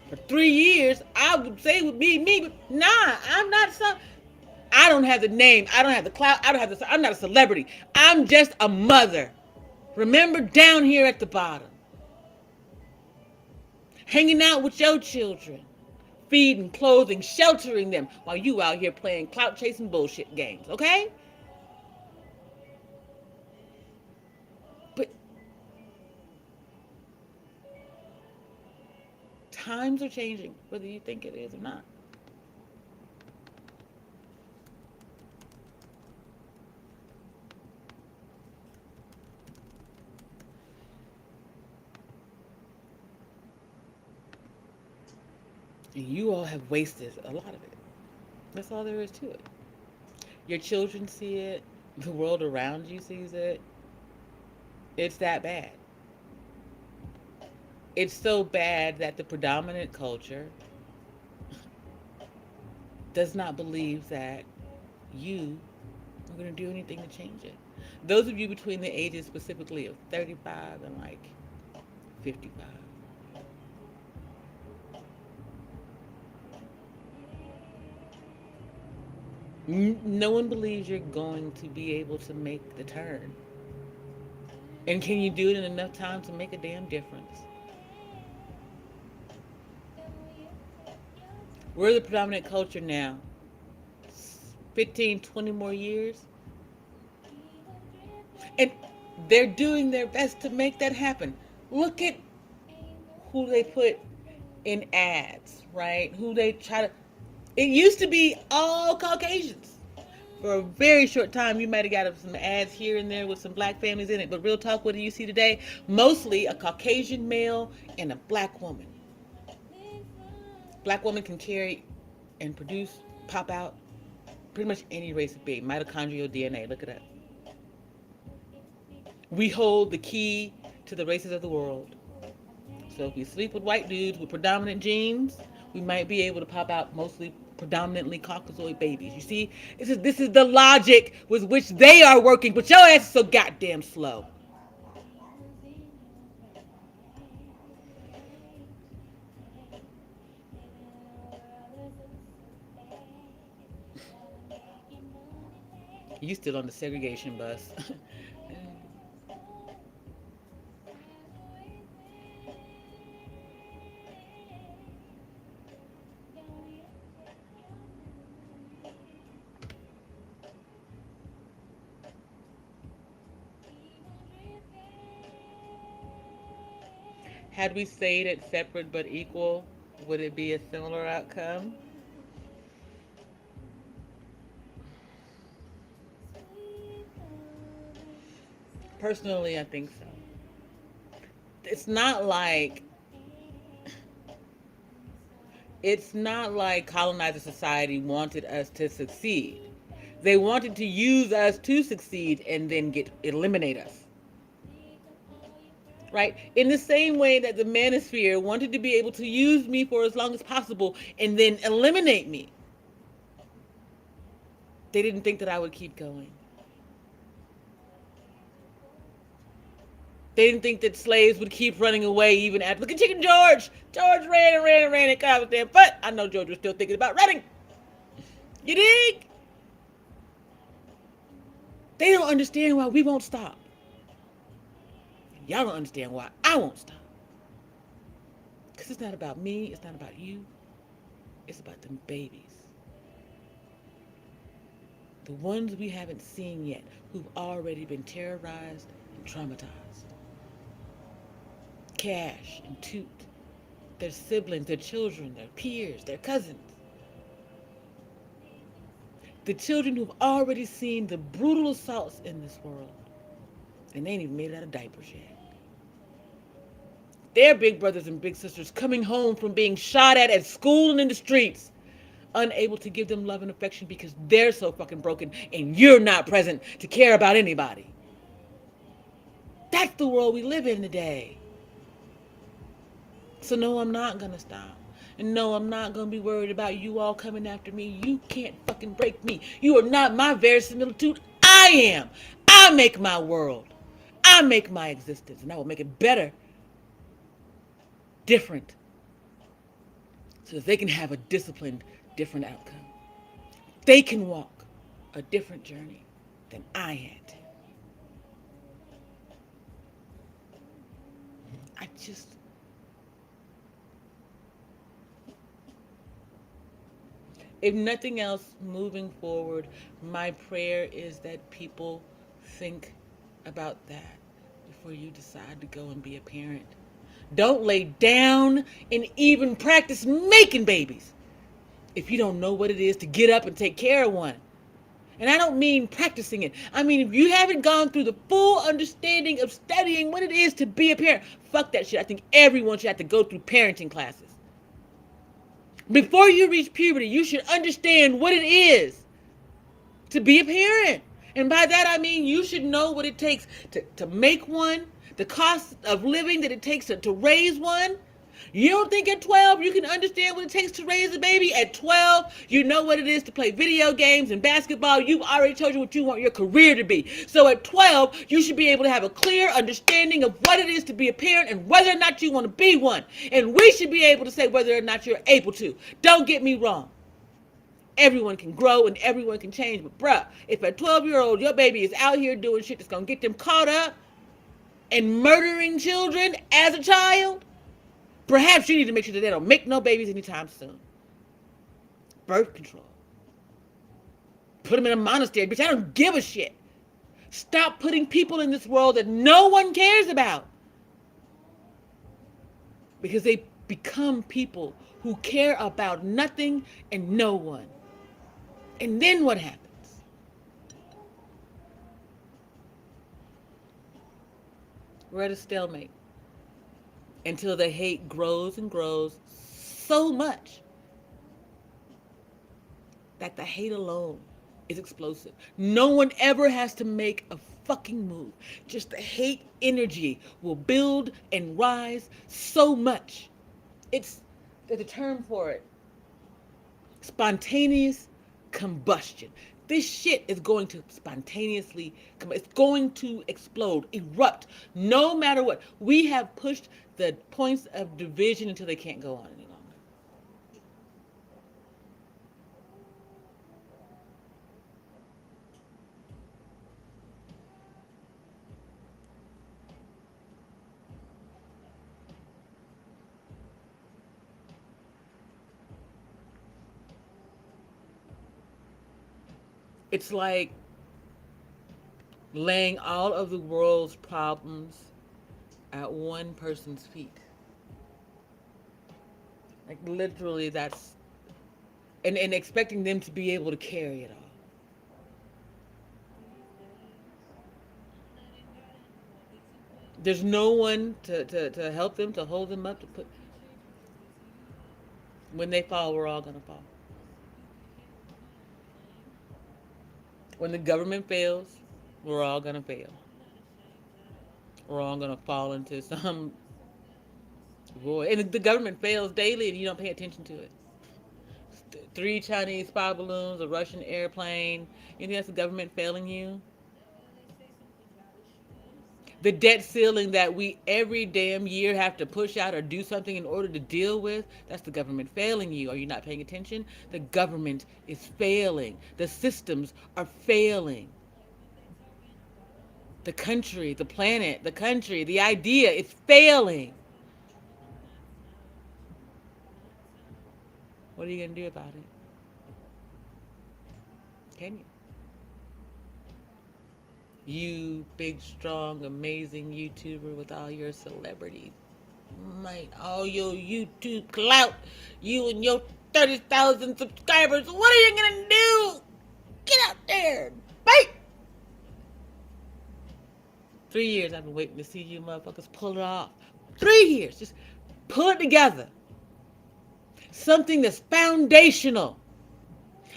For 3 years, I would say it would be me, but nah, I'm not some. I don't have the name. I don't have the clout. I don't have the. I'm not a celebrity. I'm just a mother. Remember, down here at the bottom, hanging out with your children, feeding, clothing, sheltering them while you out here playing clout chasing bullshit games. Okay? But times are changing, whether you think it is or not. And you all have wasted a lot of it. That's all there is to it. Your children see it. The world around you sees it. It's that bad. It's so bad that the predominant culture does not believe that you are going to do anything to change it. Those of you between the ages specifically of 35 and like 55. No one believes you're going to be able to make the turn. And can you do it in enough time to make a damn difference? We're the predominant culture now. 15, 20 more years. And they're doing their best to make that happen. Look at who they put in ads, right? Who they try to. It used to be all Caucasians. For a very short time, you might have got some ads here and there with some black families in it. But real talk, what do you see today? Mostly a Caucasian male and a black woman. Black woman can carry and produce, pop out pretty much any race of being. Mitochondrial DNA, look it up. We hold the key to the races of the world. So if we sleep with white dudes with predominant genes, we might be able to pop out mostly predominantly Caucasoid babies. You see, this is the logic with which they are working, but your ass is so goddamn slow. You still on the segregation bus. Had we stayed at separate but equal, would it be a similar outcome? Personally, I think so. It's not like colonizer society wanted us to succeed. They wanted to use us to succeed and then eliminate us. Right? In the same way that the manosphere wanted to be able to use me for as long as possible and then eliminate me. They didn't think that I would keep going. They didn't think that slaves would keep running away even after. Look at Chicken George. George ran and ran and ran and got his damn butt. I know George was still thinking about running. You dig? They don't understand why we won't stop. Y'all don't understand why I won't stop. Because it's not about me. It's not about you. It's about them babies. The ones we haven't seen yet, who've already been terrorized and traumatized. Cash and Toot, their siblings, their children, their peers, their cousins. The children who've already seen the brutal assaults in this world, and they ain't even made it out of diapers yet. Their big brothers and big sisters coming home from being shot at school and in the streets, unable to give them love and affection because they're so fucking broken and you're not present to care about anybody. That's the world we live in today. So no, I'm not gonna stop. And no, I'm not gonna be worried about you all coming after me. You can't fucking break me. You are not my verisimilitude. I am. I make my world. I make my existence. And I will make it better, different, so that they can have a disciplined, different outcome. They can walk a different journey than I had to. If nothing else, moving forward, my prayer is that people think about that before you decide to go and be a parent. Don't lay down and even practice making babies if you don't know what it is to get up and take care of one. And I don't mean practicing it. I mean, if you haven't gone through the full understanding of studying what it is to be a parent, fuck that shit. I think everyone should have to go through parenting classes. Before you reach puberty, you should understand what it is to be a parent. And by that, I mean you should know what it takes to make one, the cost of living that it takes to raise one. You don't think at 12 you can understand what it takes to raise a baby? At 12, you know what it is to play video games and basketball. You've already told you what you want your career to be. So at 12, you should be able to have a clear understanding of what it is to be a parent and whether or not you want to be one. And we should be able to say whether or not you're able to. Don't get me wrong. Everyone can grow and everyone can change. But bruh, if a 12-year-old, your baby is out here doing shit that's going to get them caught up and murdering children as a child, perhaps you need to make sure that they don't make no babies anytime soon. Birth control. Put them in a monastery. Bitch, I don't give a shit. Stop putting people in this world that no one cares about. Because they become people who care about nothing and no one. And then what happens? We're at a stalemate until the hate grows and grows so much that the hate alone is explosive. No one ever has to make a fucking move. Just the hate energy will build and rise so much. There's a term for it. Spontaneous combustion. This shit is going to spontaneously it's going to explode, erupt, no matter what. We have pushed the points of division until they can't go on any longer. It's like laying all of the world's problems at one person's feet. Like literally that's and expecting them to be able to carry it all. There's no one to help them, to hold them up, to put when they fall, we're all gonna fall. When the government fails, we're all gonna fail. We're all gonna fall into some void. And the government fails daily and you don't pay attention to it. 3 Chinese spy balloons, a Russian airplane. You think that's the government failing you? The debt ceiling that we every damn year have to push out or do something in order to deal with, that's the government failing you. Are you not paying attention? The government is failing. The systems are failing. The country, the planet, the country, the idea is failing. What are you going to do about it? Can you? You big, strong, amazing YouTuber with all your celebrity Mate, all your YouTube clout, you and your 30,000 subscribers, what are you gonna do? Get out there, bite! 3 years I've been waiting to see you motherfuckers pull it off. 3 years, just pull it together. Something that's foundational.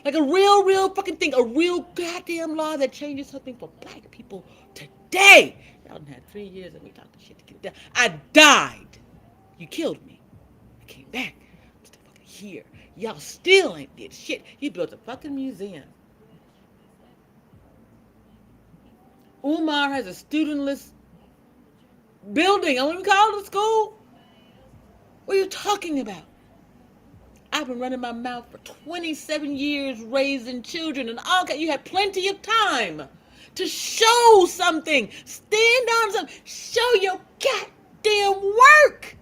Like a real fucking thing. A real goddamn law that changes something for black people today. Y'all done had 3 years of me talking shit to get it done. I died. You killed me. I came back. I'm still fucking here. Y'all still ain't did shit. You built a fucking museum. Umar has a studentless building. I wouldn't even call it a school. What are you talking about? I've been running my mouth for 27 years raising children and all that. You had plenty of time to show something. Stand on something. Show your goddamn work.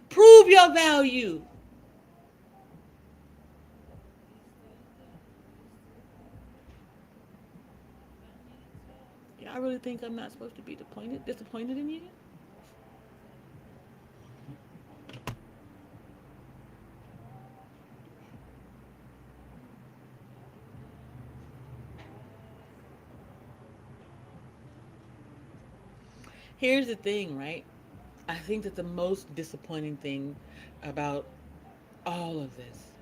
Prove your value. Y'all really think I'm not supposed to be disappointed in you? Here's the thing, right? I think that the most disappointing thing about all of this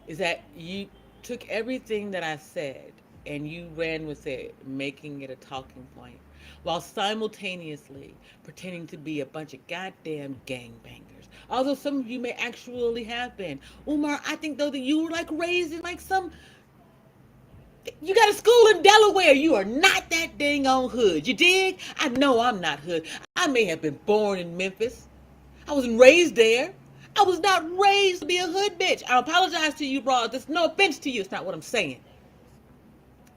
is that you took everything that I said and you ran with it, making it a talking point, while simultaneously pretending to be a bunch of goddamn gangbangers. Although some of you may actually have been. Umar, I think though that you were like raised in like some. You got a school in Delaware. You are not that dang on hood. You dig? I know I'm not hood. I may have been born in Memphis. I wasn't raised there. I was not raised to be a hood bitch. I apologize to you, bro. There's no offense to you. It's not what I'm saying.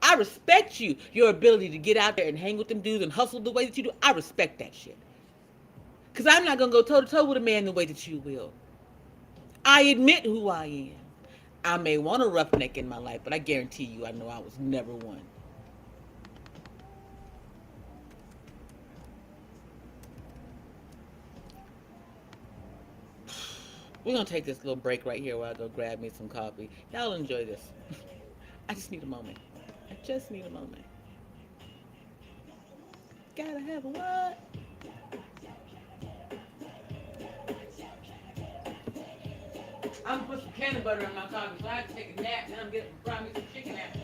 I respect you, your ability to get out there and hang with them dudes and hustle the way that you do. I respect that shit. Because I'm not going to go toe to toe with a man the way that you will. I admit who I am. I may want a roughneck in my life, but I guarantee you I know I was never one. We're going to take this little break right here while I go grab me some coffee. Y'all enjoy this. I just need a moment. I just need a moment. Gotta have a what? I'm gonna put some candy butter in my coffee, so I have to take a nap, and then I'm gonna fry me some chicken after.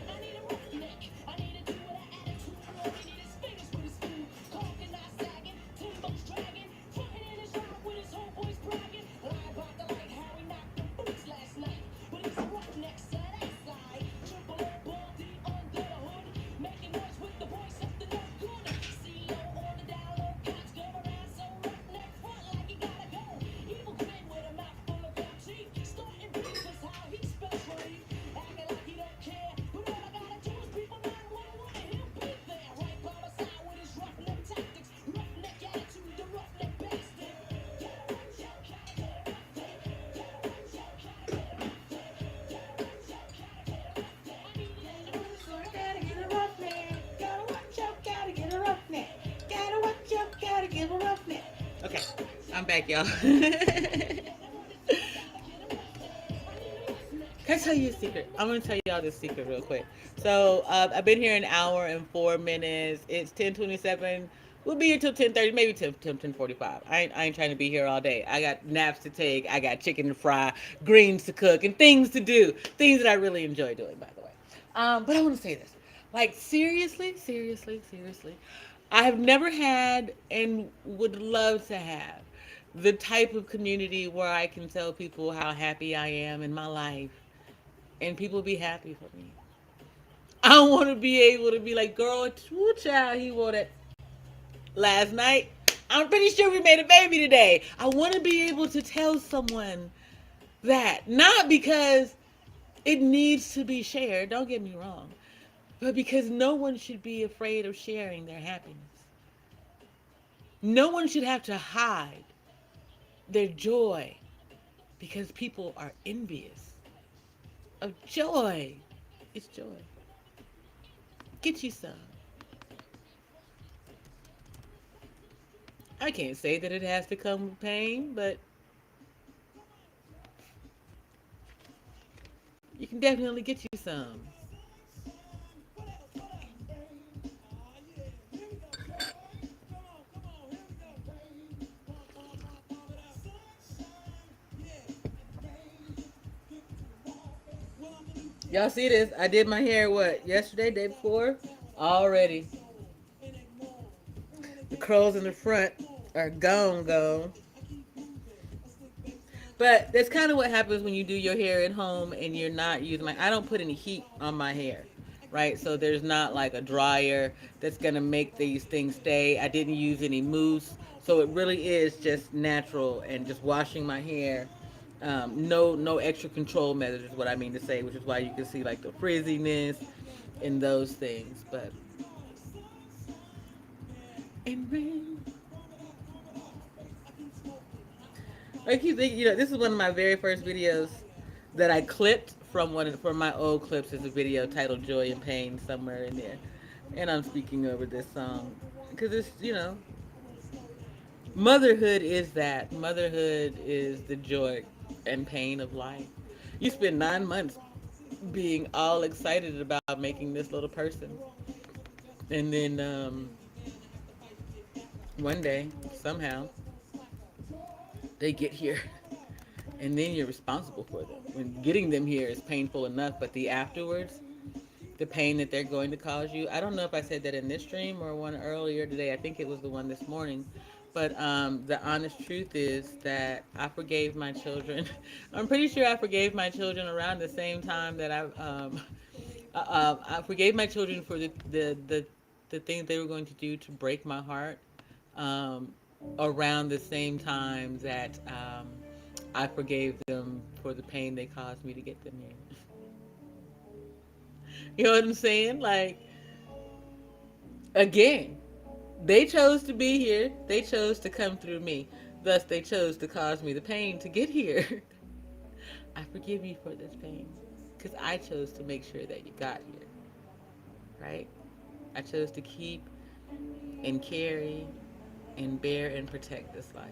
Okay, I'm back, y'all. Can I tell you a secret? I'm going to tell y'all this secret real quick. So, I've been here an hour and 4 minutes. It's 10:27. We'll be here till 10:30, maybe 10:45. I ain't trying to be here all day. I got naps to take. I got chicken to fry, greens to cook, and things to do. Things that I really enjoy doing, by the way. But I want to say this. Like, seriously. I have never had and would love to have the type of community where I can tell people how happy I am in my life and people be happy for me. I want to be able to be like, girl, who child he wore that last night? I'm pretty sure we made a baby today. I want to be able to tell someone that. Not because it needs to be shared, don't get me wrong, but because no one should be afraid of sharing their happiness. No one should have to hide their joy because people are envious of joy. It's joy. Get you some. I can't say that it has to come with pain, but you can definitely get you some. Y'all see this? I did my hair what? Yesterday, day before? Already. The curls in the front are gone. But that's kind of what happens when you do your hair at home and you're not using I don't put any heat on my hair, right? So there's not like a dryer that's gonna make these things stay. I didn't use any mousse, so it really is just natural and just washing my hair. No extra control measures is what I mean to say, which is why you can see like the frizziness and those things. But and rain. I keep thinking, this is one of my very first videos that I clipped from my old clips. Is a video titled "Joy and Pain" somewhere in there, and I'm speaking over this song because it's motherhood is that motherhood is the joy and pain of life. You spend 9 months being all excited about making this little person, and then one day somehow they get here and then you're responsible for them. When getting them here is painful enough, but the afterwards, the pain that they're going to cause you. I don't know if I said that in this stream or one earlier today. I think it was the one this morning. But the honest truth is that I forgave my children. I'm pretty sure I forgave my children around the same time that I forgave my children for the things they were going to do to break my heart. Um, Around the same time that I forgave them for the pain they caused me to get them here. You know what I'm saying? Like, again, they chose to be here. They chose to come through me. Thus, they chose to cause me the pain to get here. I forgive you for this pain because I chose to make sure that you got here, right? I chose to keep and carry and bear and protect this life.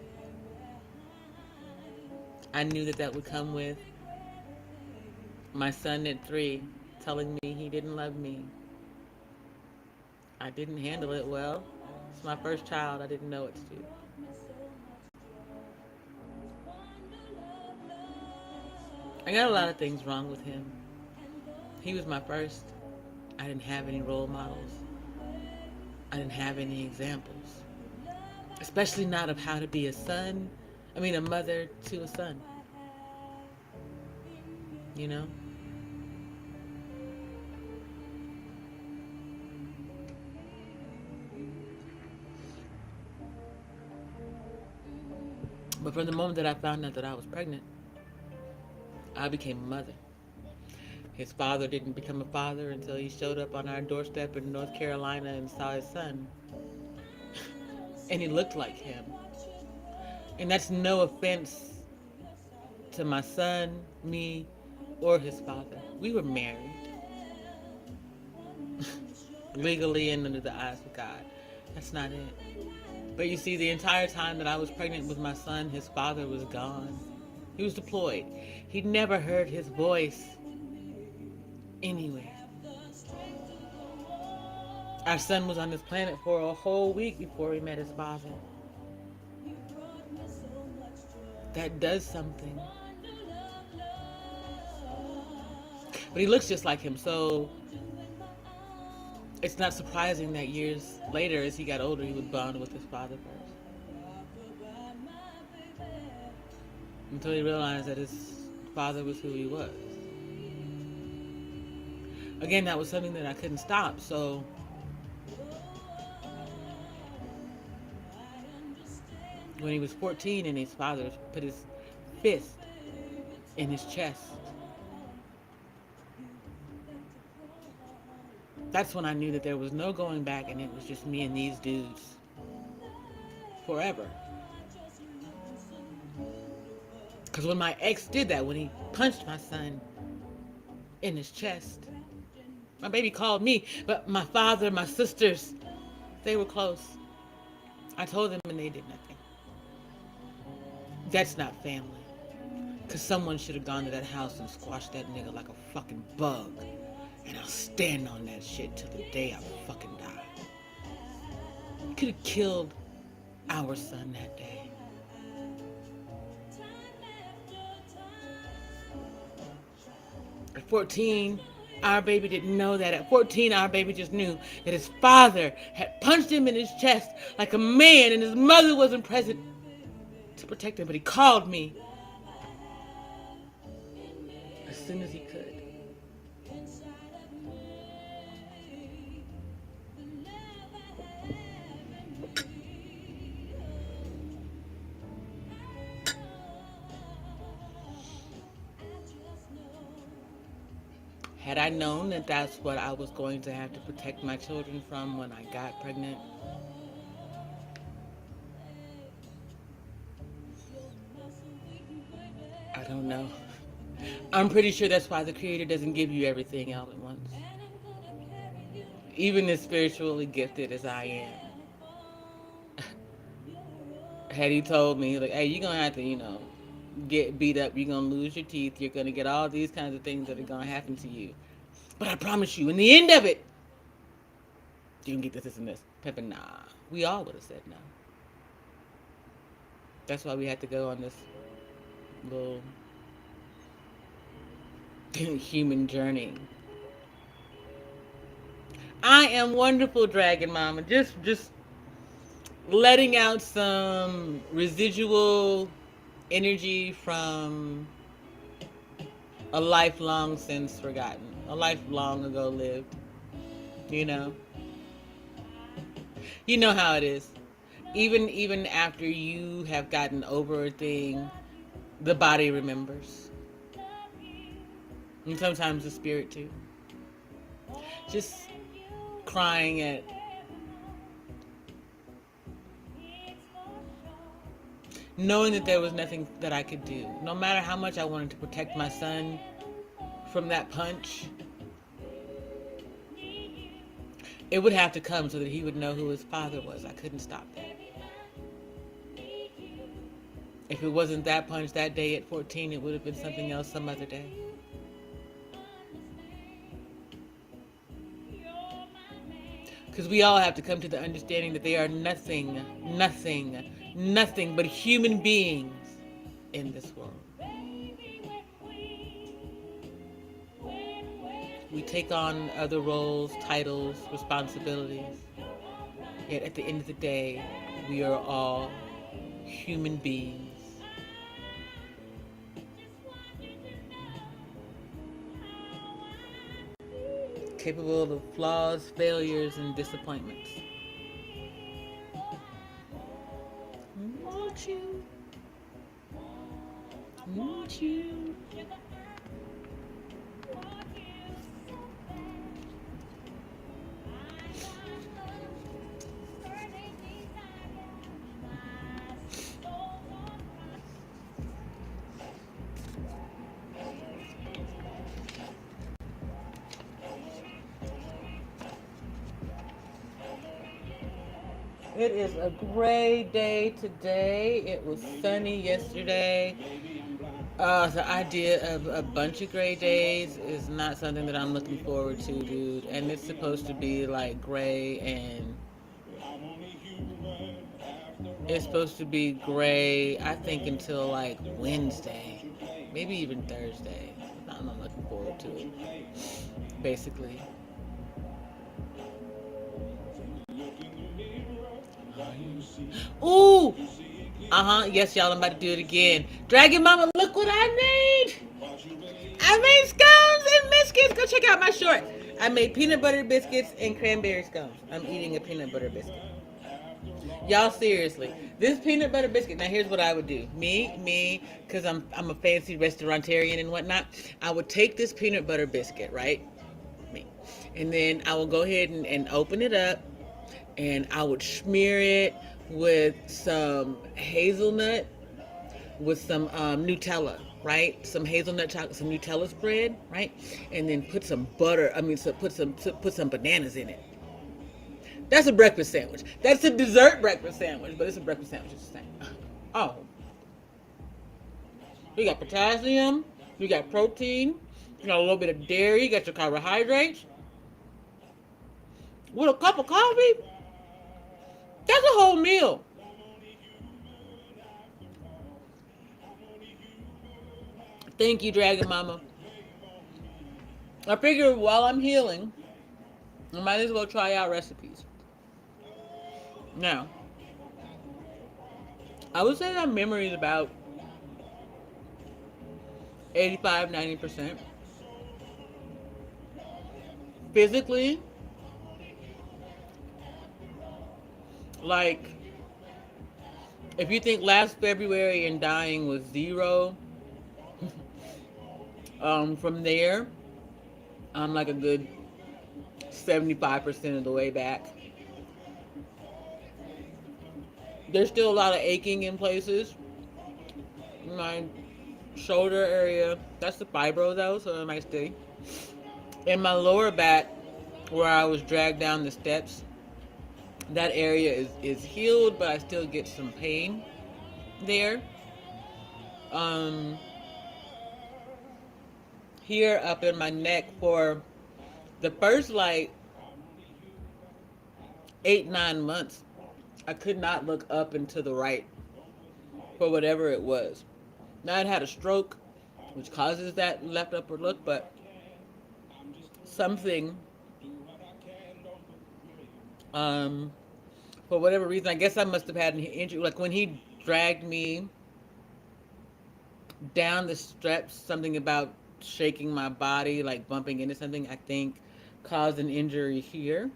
I knew that that would come with my son at 3 telling me he didn't love me. I didn't handle it well. It's my first child. I didn't know what to do. I got a lot of things wrong with him. He was my first. I didn't have any role models. I didn't have any examples, especially not of how to be a mother to a son, you know? But from the moment that I found out that I was pregnant, I became a mother. His father didn't become a father until he showed up on our doorstep in North Carolina and saw his son. And he looked like him. And that's no offense to my son, me, or his father. We were married. Legally and under the eyes of God. That's not it. But you see, the entire time that I was pregnant with my son, his father was gone. He was deployed. He'd never heard his voice anywhere. Our son was on this planet for a whole week before he met his father. That does something. But he looks just like him, so it's not surprising that years later, as he got older, he would bond with his father first. Until he realized that his father was who he was. Again, that was something that I couldn't stop, so when he was 14 and his father put his fist in his chest, that's when I knew that there was no going back and it was just me and these dudes forever. Because when my ex did that, when he punched my son in his chest, my baby called me, but my father, my sisters, they were close. I told them and they did nothing. That's not family. Because someone should have gone to that house and squashed that nigga like a fucking bug. And I'll stand on that shit till the day I fucking die. You could have killed our son that day. At 14, our baby didn't know that. At 14, our baby just knew that his father had punched him in his chest like a man and his mother wasn't present to protect him. But he called me as soon as he could. Had I known that that's what I was going to have to protect my children from when I got pregnant, I don't know. I'm pretty sure that's why the Creator doesn't give you everything all at once. Even as spiritually gifted as I am. Had he told me, like, hey, you're going to have to, get beat up, you're going to lose your teeth, you're going to get all these kinds of things that are going to happen to you. But I promise you, in the end of it, you can get this and this. Pimpin', nah. We all would have said no. That's why we had to go on this little human journey. I am wonderful, Dragon Mama. Just letting out some residual energy from a life long since forgotten, a life long ago lived. You know how it is. Even after you have gotten over a thing, the body remembers, and sometimes the spirit too. Just crying at knowing that there was nothing that I could do. No matter how much I wanted to protect my son from that punch, it would have to come so that he would know who his father was. I couldn't stop that. If it wasn't that punch that day at 14, it would have been something else some other day. Because we all have to come to the understanding that they are nothing but human beings in this world. We take on other roles, titles, responsibilities. Yet at the end of the day, we are all human beings. Capable of flaws, failures, and disappointments. Want you. It is a gray day today. It was sunny yesterday. The idea of a bunch of gray days is not something that I'm looking forward to, dude. And it's supposed to be like gray and it's supposed to be gray, I think, until like Wednesday, maybe even Thursday. I'm not looking forward to it, basically. Ooh! Yes, y'all, I'm about to do it again. Dragon Mama, look what I made! I made scones and biscuits. Go check out my short. I made peanut butter biscuits and cranberry scones. I'm eating a peanut butter biscuit. Y'all, seriously. This peanut butter biscuit, now here's what I would do. Me, because I'm a fancy restaurantarian and whatnot. I would take this peanut butter biscuit, right? Me. And then I will go ahead and open it up. And I would smear it with some hazelnut, with some Nutella, right? Some hazelnut chocolate, some Nutella spread, right? And then put some butter. Put some bananas in it. That's a breakfast sandwich. That's a dessert breakfast sandwich, but it's a breakfast sandwich. It's the same. Oh, you got potassium, you got protein, you got a little bit of dairy, you got your carbohydrates. With a cup of coffee, that's a whole meal. Thank you, Dragon Mama. I figure while I'm healing, I might as well try out recipes. Now, I would say that memory is about 85, 90%. Physically, like, if you think last February and dying was 0, from there, I'm like a good 75% of the way back. There's still a lot of aching in places. My shoulder area, that's the fibro though, so it might stay. In my lower back, where I was dragged down the steps, that area is healed, but I still get some pain there. Um, Here up in my neck for the first like 8, 9 months, I could not look up and to the right for whatever it was. Now I'd had a stroke, which causes that left upward look, but something, for whatever reason, I guess I must have had an injury. Like when he dragged me down the steps, something about shaking my body, like bumping into something, I think caused an injury here.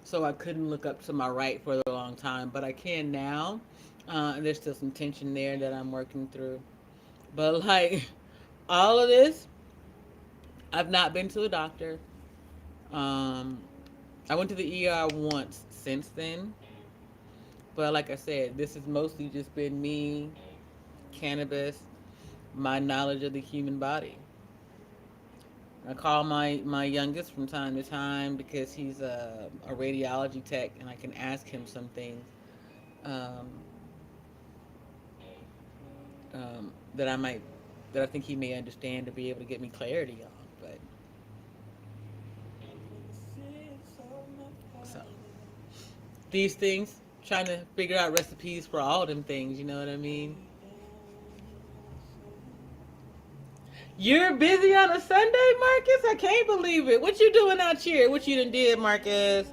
So I couldn't look up to my right for a long time, but I can now. And there's still some tension there that I'm working through. But like all of this, I've not been to a doctor. Um, I went to the ER once since then. But like I said, this has mostly just been me, cannabis, my knowledge of the human body. I call my youngest from time to time because he's a radiology tech, and I can ask him some things um, that I think he may understand to be able to get me clarity on. But so these things, trying to figure out recipes for all them things, you know what I mean? You're busy on a Sunday, Marcus? I can't believe it. What you doing out here? What you done did, Marcus?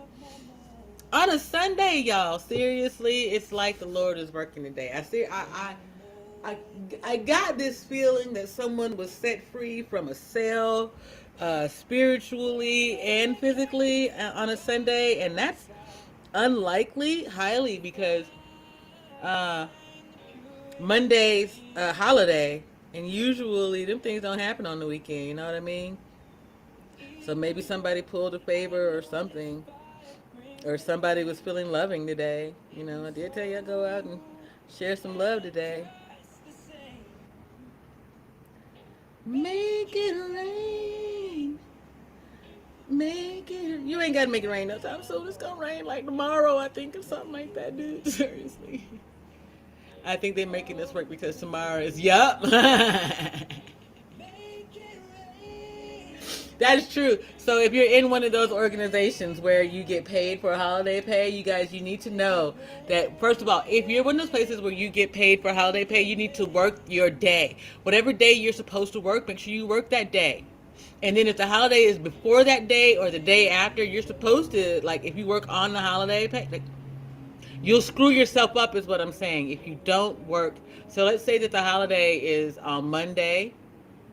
On a Sunday, y'all. Seriously, it's like the Lord is working today. I got this feeling that someone was set free from a cell, spiritually and physically, on a Sunday, and that's unlikely, highly, because uh, Monday's a holiday, and usually them things don't happen on the weekend. You know what I mean? So maybe somebody pulled a favor or something, or somebody was feeling loving today. You know, I did tell you I'd go out and share some love today. Make it rain. Make it. You ain't gotta make it rain no time soon. It's gonna rain like tomorrow, I think, or something like that, dude. Seriously. I think they're making this work because tomorrow is, yup. That is true. So if you're in one of those organizations where you get paid for holiday pay, you guys, you need to know that, first of all, if you're one of those places where you get paid for holiday pay, you need to work your day. Whatever day you're supposed to work, make sure you work that day. And then if the holiday is before that day or the day after, you're supposed to, like, if you work on the holiday pay, like, you'll screw yourself up is what I'm saying if you don't work. So let's say that the holiday is on Monday,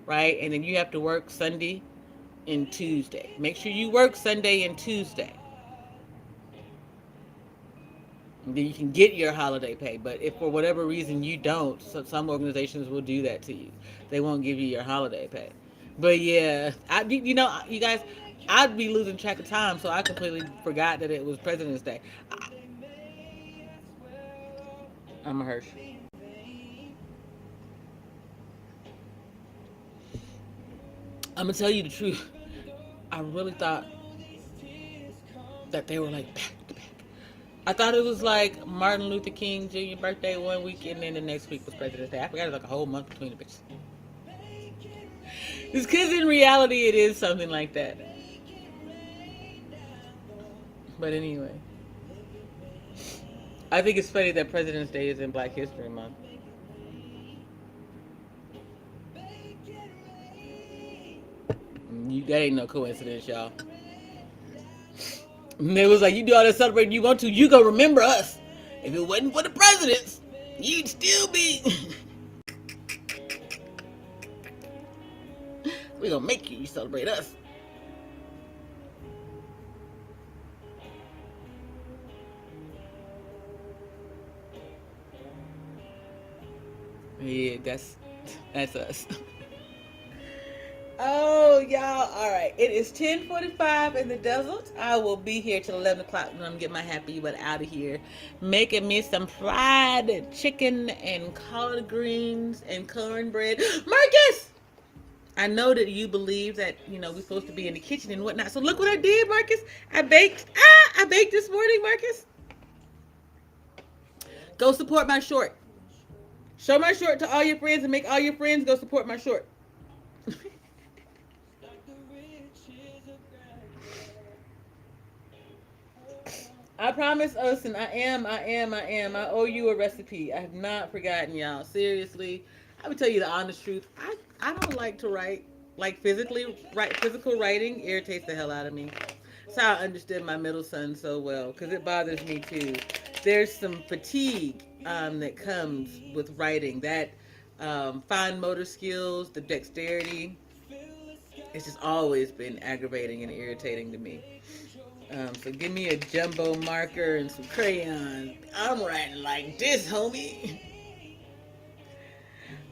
right? And then you have to work Sunday and Tuesday. Make sure you work Sunday and Tuesday. And then you can get your holiday pay. But if for whatever reason you don't, so some organizations will do that to you. They won't give you your holiday pay. But yeah, you guys, I'd be losing track of time, so I completely forgot that it was President's Day. I'm a Hirsch. I'm gonna tell you the truth. I really thought that they were like back to back. I thought it was like Martin Luther King Jr. birthday one week, and then the next week was President's Day. I forgot it was like a whole month between the bitches. It's because in reality it is something like that. But anyway, I think it's funny that President's Day is in Black History Month. That ain't no coincidence, y'all. And it was like, you do all that celebrating you want to, you gonna remember us. If it wasn't for the presidents, you'd still be. We gonna make you celebrate us. Yeah, that's us. Oh, y'all. All right. It is 10:45 in the desert. I will be here till 11 o'clock when I'm getting my happy butt out of here. Making me some fried chicken and collard greens and cornbread. Marcus! I know that you believe that, we're supposed to be in the kitchen and whatnot. So look what I did, Marcus. I baked. I baked this morning, Marcus. Go support my short. Show my short to all your friends and make all your friends go support my short. I promise us, and I am. I owe you a recipe. I have not forgotten, y'all. Seriously, I would tell you the honest truth. I don't like to write. Like physical writing irritates the hell out of me. That's how I understood my middle son so well, because it bothers me too. There's some fatigue that comes with writing. That fine motor skills, the dexterity. It's just always been aggravating and irritating to me. So give me a jumbo marker and some crayons. I'm writing like this, homie.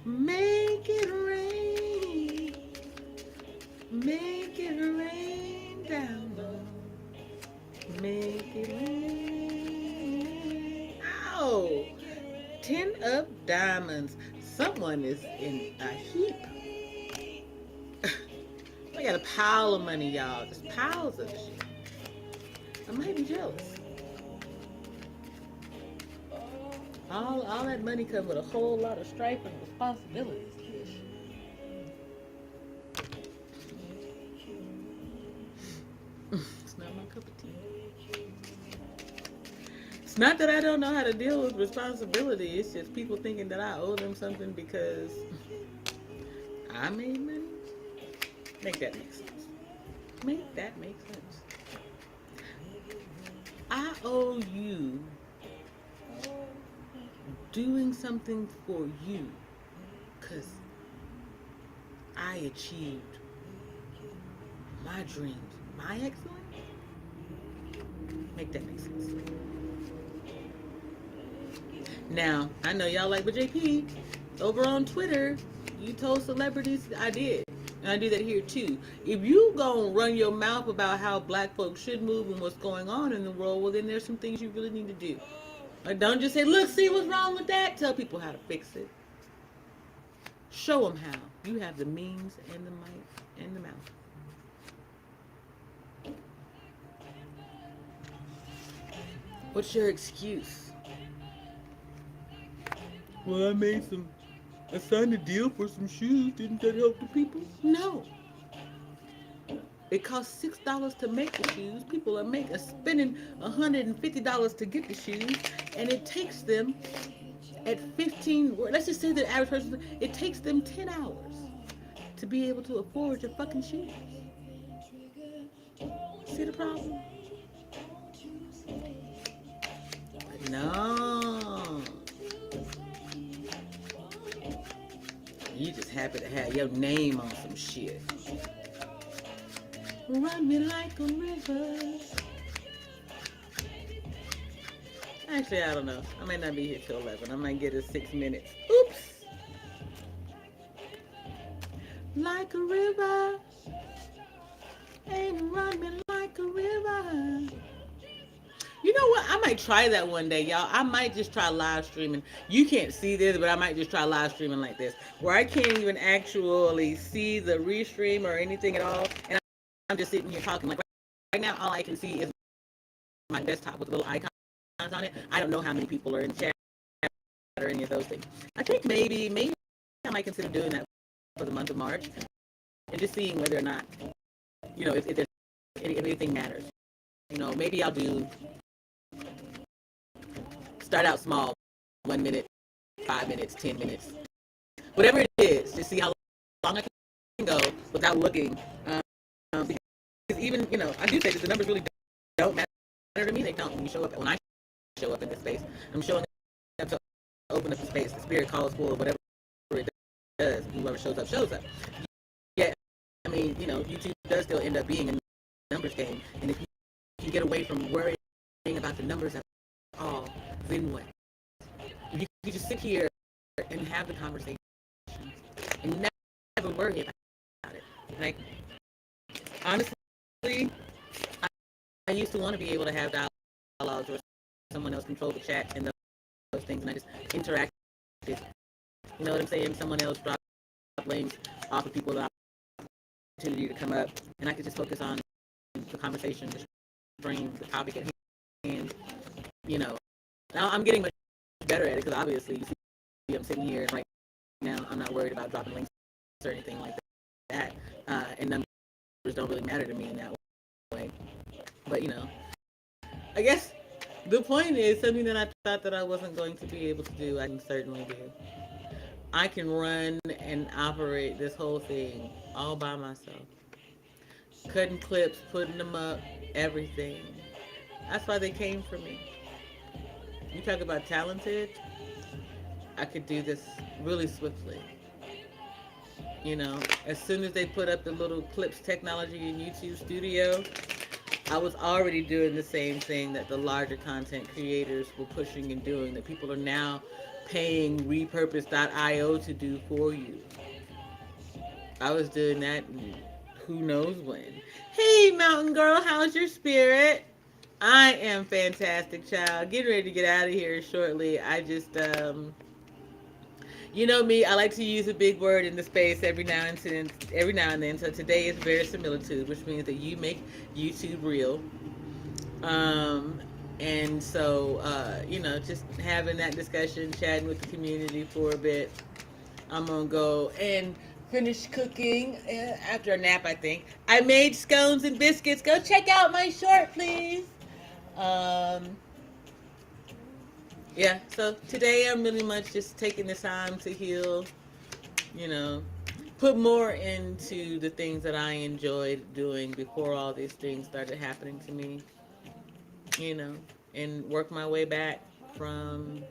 Make it rain. Make it rain down low. Make it rain. Ow! 10 of diamonds. Someone is in a heap. I got a pile of money, y'all. Just piles of shit. I might be jealous. All that money comes with a whole lot of strife and responsibilities. It's not my cup of tea. It's not that I don't know how to deal with responsibility. It's just people thinking that I owe them something because I made money. Make that make sense. Make that make sense. I owe you doing something for you because I achieved my dreams, my excellence. Make that make sense. Now, I know y'all like, but JP, over on Twitter, you told celebrities. I did. And I do that here too. If you gonna run your mouth about how black folks should move and what's going on in the world, well then there's some things you really need to do. Like, don't just say, look, see what's wrong with that. Tell people how to fix it. Show them how. You have the means and the might and the mouth. What's your excuse? Well, I signed a deal for some shoes. Didn't that help the people? No. It costs $6 to make the shoes. People are spending $150 to get the shoes, and it takes them at 15. Let's just say the average person, it takes them 10 hours to be able to afford your fucking shoes. See the problem? No. You just happy to have your name on some shit. Run me like a river. Actually, I don't know. I might not be here till 11. I might get it 6 minutes. Oops. Like a river. And run me like a river. You know what? I might try that one day, y'all. I might just try live streaming. You can't see this, but I might just try live streaming like this, where I can't even actually see the restream or anything at all. And I'm just sitting here talking. Like right now, all I can see is my desktop with a little icon on it. I don't know how many people are in chat or any of those things. I think maybe I might consider doing that for the month of March and just seeing whether or not, if there's if anything matters. Maybe I'll start out small, 1 minute, 5 minutes, 10 minutes, whatever it is, just see how long I can go without looking. Because even, I do say that the numbers really don't matter to me. They don't. When I show up in this space, I'm showing up to open up the space. The spirit calls for whatever it does. Whoever shows up, shows up. Yeah, I mean, YouTube does still end up being a numbers game. And if you get away from worrying about the numbers at all, then what? If you just sit here and have the conversation and never worry about it. Like, honestly, I used to want to be able to have dialogues where someone else controlled the chat and those things, and I just interacted. You know what I'm saying? Someone else dropped links, offered people the opportunity to come up, and I could just focus on the conversation, just bring the topic at hand. Now I'm getting much better at it because obviously you see I'm sitting here right now. I'm not worried about dropping links or anything like that, and numbers don't really matter to me in that way. But I guess the point is something that I thought that I wasn't going to be able to do, I can certainly do. I can run and operate this whole thing all by myself. Cutting clips, putting them up, everything. That's why they came for me. You talk about talented, I could do this really swiftly. As soon as they put up the little clips technology in YouTube Studio, I was already doing the same thing that the larger content creators were pushing and doing, that people are now paying repurpose.io to do for you. I was doing that who knows when. Hey, Mountain Girl, how's your spirit? I am fantastic, child. Getting ready to get out of here shortly. I just, me, I like to use a big word in the space every now and then. So today is verisimilitude, which means that you make YouTube real. And so, just having that discussion, chatting with the community for a bit. I'm going to go and finish cooking after a nap, I think. I made scones and biscuits. Go check out my short, please. Yeah, so today I'm really much just taking this time to heal, put more into the things that I enjoyed doing before all these things started happening to me, and work my way back from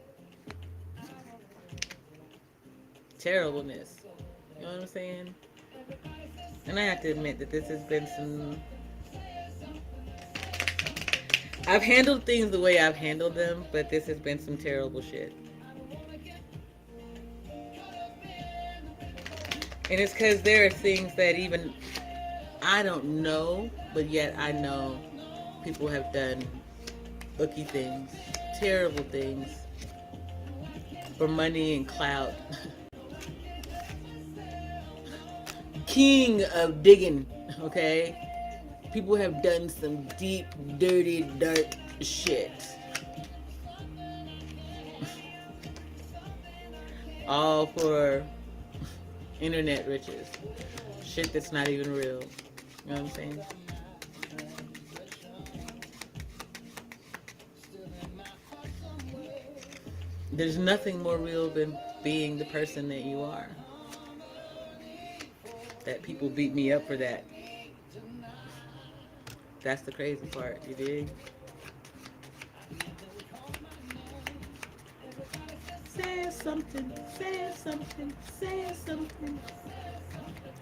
terribleness. You know what I'm saying? And I have to admit that this has been I've handled things the way I've handled them, but this has been some terrible shit. And it's because there are things that even I don't know, but yet I know people have done icky things, terrible things, for money and clout. King of digging, okay? People have done some deep, dirty, dark shit. All for internet riches. Shit that's not even real. You know what I'm saying? There's nothing more real than being the person that you are. That people beat me up for that. That's the crazy part, you dig? Say something, say something, say something,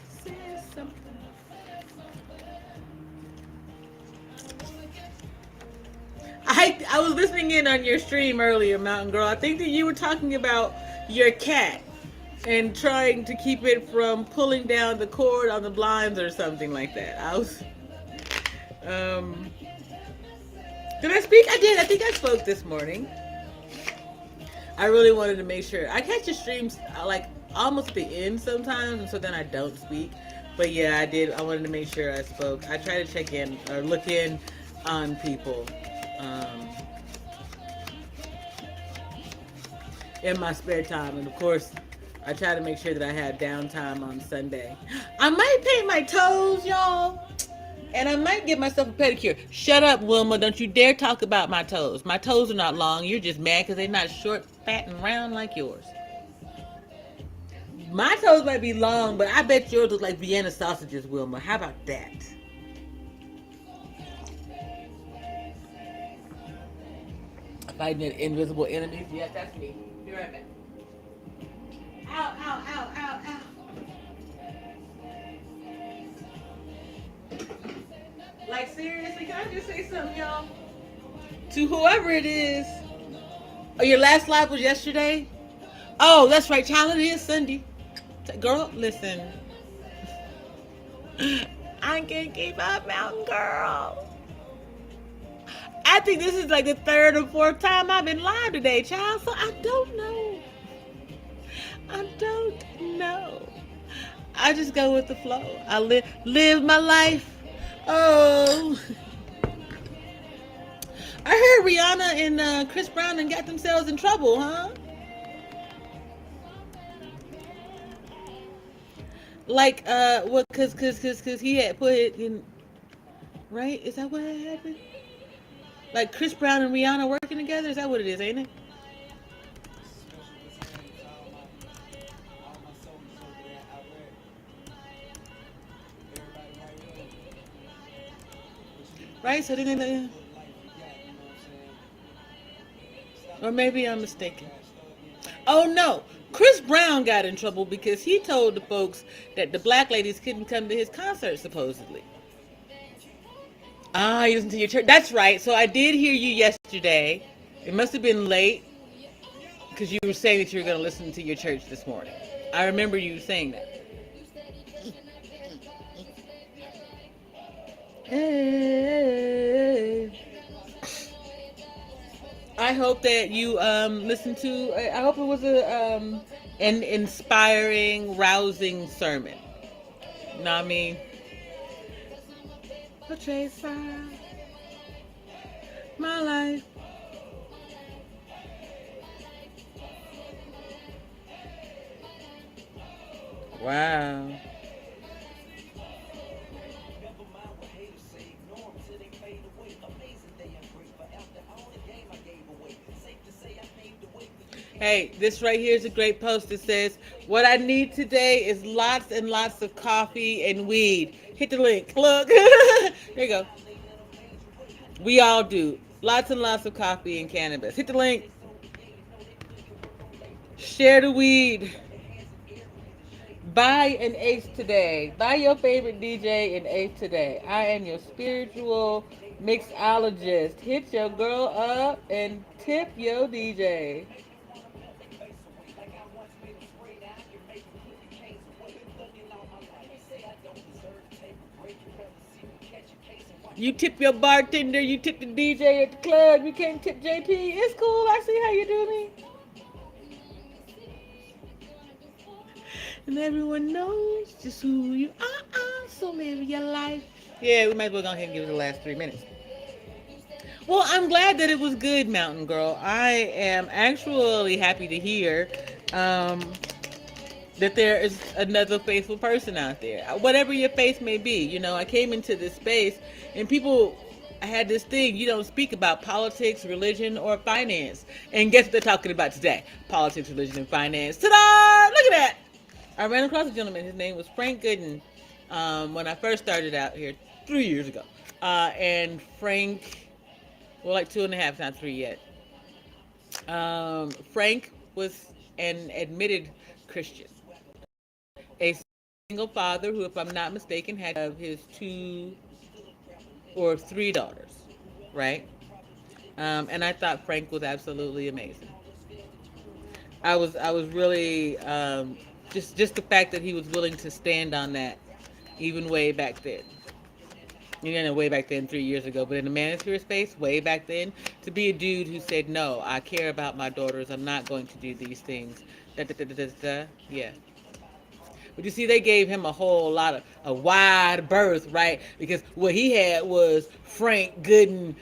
say something. I was listening in on your stream earlier, Mountain Girl. I think that you were talking about your cat and trying to keep it from pulling down the cord on the blinds or something like that. I was... did I speak? I did. I think I spoke this morning. I really wanted to make sure. I catch your streams like almost at the end sometimes, and so then I don't speak. But yeah, I did. I wanted to make sure I spoke. I try to check in or look in on people. in my spare time. And of course, I try to make sure that I have downtime on Sunday. I might paint my toes, y'all. And I might get myself a pedicure. Shut up, Wilma. Don't you dare talk about my toes. My toes are not long. You're just mad because they're not short, fat, and round like yours. My toes might be long, but I bet yours look like Vienna sausages, Wilma. How about that? Fighting invisible enemies? Yes, that's me. Be right back. Ow, ow, ow, ow, ow. Like, seriously, can I just say something, y'all? To whoever it is. Oh, your last live was yesterday? Oh, that's right, child. It is Sunday. Girl, listen. I can't keep up, Mountain Girl. I think this is like the third or fourth time I've been live today, child. So I don't know. I don't know. I just go with the flow. I live my life. Oh. I heard Rihanna and Chris Brown and got themselves in trouble, huh? Like, what? Cause he had put it in. Right? Is that what happened? Like Chris Brown and Rihanna working together? Is that what it is? Ain't it? Right? So then, or maybe I'm mistaken. Oh no, Chris Brown got in trouble because he told the folks that the black ladies couldn't come to his concert supposedly. Ah, you listen to your church. That's right. So I did hear you yesterday. It must have been late because you were saying that you were going to listen to your church this morning. I remember you saying that. Hey. I hope that you listened to. I hope it was an inspiring, rousing sermon. You know what I mean? A trace of my life. Wow. Hey, this right here is a great post that says, what I need today is lots and lots of coffee and weed. Hit the link. Look. There you go. We all do. Lots and lots of coffee and cannabis. Hit the link. Share the weed. Buy an eighth today. Buy your favorite DJ an eighth today. I am your spiritual mixologist. Hit your girl up and tip your DJ. You tip your bartender, you tip the DJ at the club, you can't tip JP. It's cool, I see how you do me. And everyone knows just who you are, so live your life. Yeah, we might as well go ahead and give it the last 3 minutes. Well, I'm glad that it was good, Mountain Girl. I am actually happy to hear that there is another faithful person out there. Whatever your faith may be. You know, I came into this space and people had this thing, you don't speak about politics, religion, or finance. And guess what they're talking about today? Politics, religion, and finance. Ta-da! Look at that! I ran across a gentleman, his name was Frank Gooden, when I first started out here 3 years ago. And Frank, well, like 2.5, not 3 yet. Frank was an admitted Christian. A single father who, if I'm not mistaken, had his 2 or 3 daughters, right? And I thought Frank was absolutely amazing. I was really just the fact that he was willing to stand on that, even way back then. You know, way back then, 3 years ago, but in the manosphere space, way back then, to be a dude who said, no, I care about my daughters, I'm not going to do these things. Yeah. But you see, they gave him a whole lot of a wide berth, right? Because what he had was Frank Gooden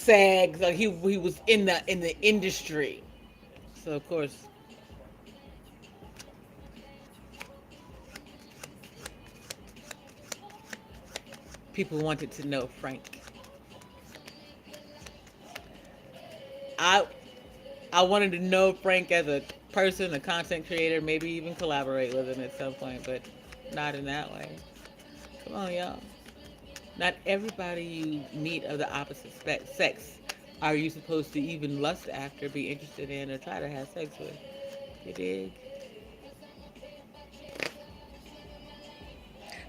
SAG, like he was in the industry. So of course, people wanted to know Frank. I I wanted to know Frank as a person, a content creator, maybe even collaborate with him at some point, but not in that way. Come on, y'all. Not everybody you meet of the opposite sex are you supposed to even lust after, be interested in, or try to have sex with. You dig?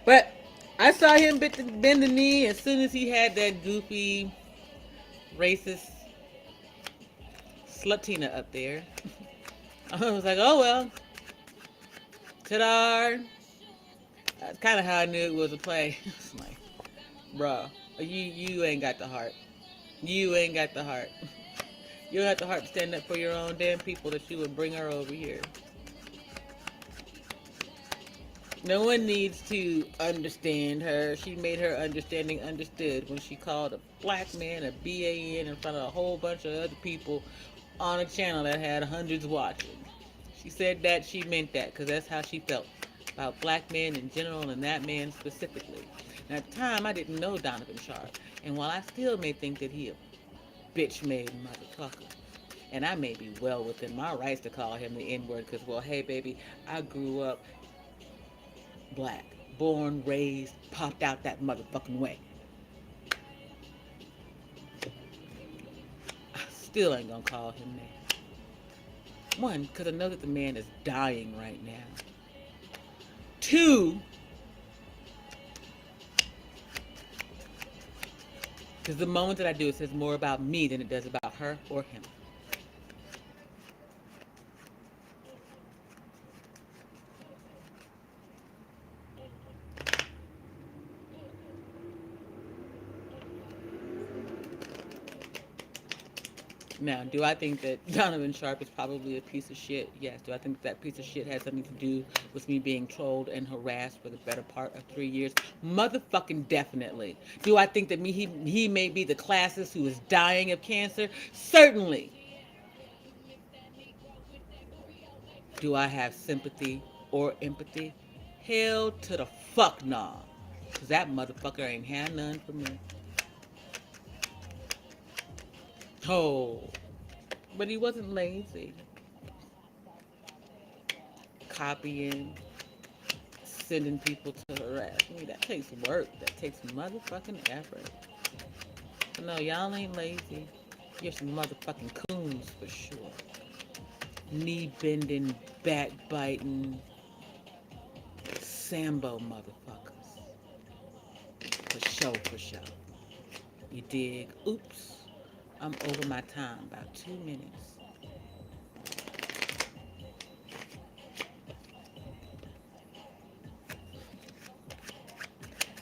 But I saw him bend the knee as soon as he had that goofy, racist slutina up there. I was like, oh well, ta-da. That's kind of how I knew it was a play. It's like, bruh, you ain't got the heart. You ain't got the heart. You don't have the heart to stand up for your own damn people that you would bring her over here. No one needs to understand her. She made her understanding understood when she called a black man a BAN in front of a whole bunch of other people on a channel that had hundreds watching. She said that, she meant that, because that's how she felt about black men in general and that man specifically. And at the time, I didn't know Donovan Sharp. And while I still may think that he a bitch-made motherfucker, and I may be well within my rights to call him the N-word, because, well, hey, baby, I grew up black, born, raised, popped out that motherfucking way. I still ain't gonna call him that. One, because I know that the man is dying right now. Two, because the moment that I do, it says more about me than it does about her or him. Now, do I think that Donovan Sharp is probably a piece of shit? Yes. Do I think that piece of shit has something to do with me being trolled and harassed for the better part of 3 years? Motherfucking definitely. Do I think that he may be the classist who is dying of cancer? Certainly. Do I have sympathy or empathy? Hell to the fuck nah. Because that motherfucker ain't had none for me. Oh. But he wasn't lazy. Copying, sending people to harass me. That takes work. That takes motherfucking effort. But no, y'all ain't lazy. You're some motherfucking coons for sure. Knee bending, backbiting, Sambo motherfuckers. For sure, for sure. You dig? Oops. I'm over my time, about 2 minutes.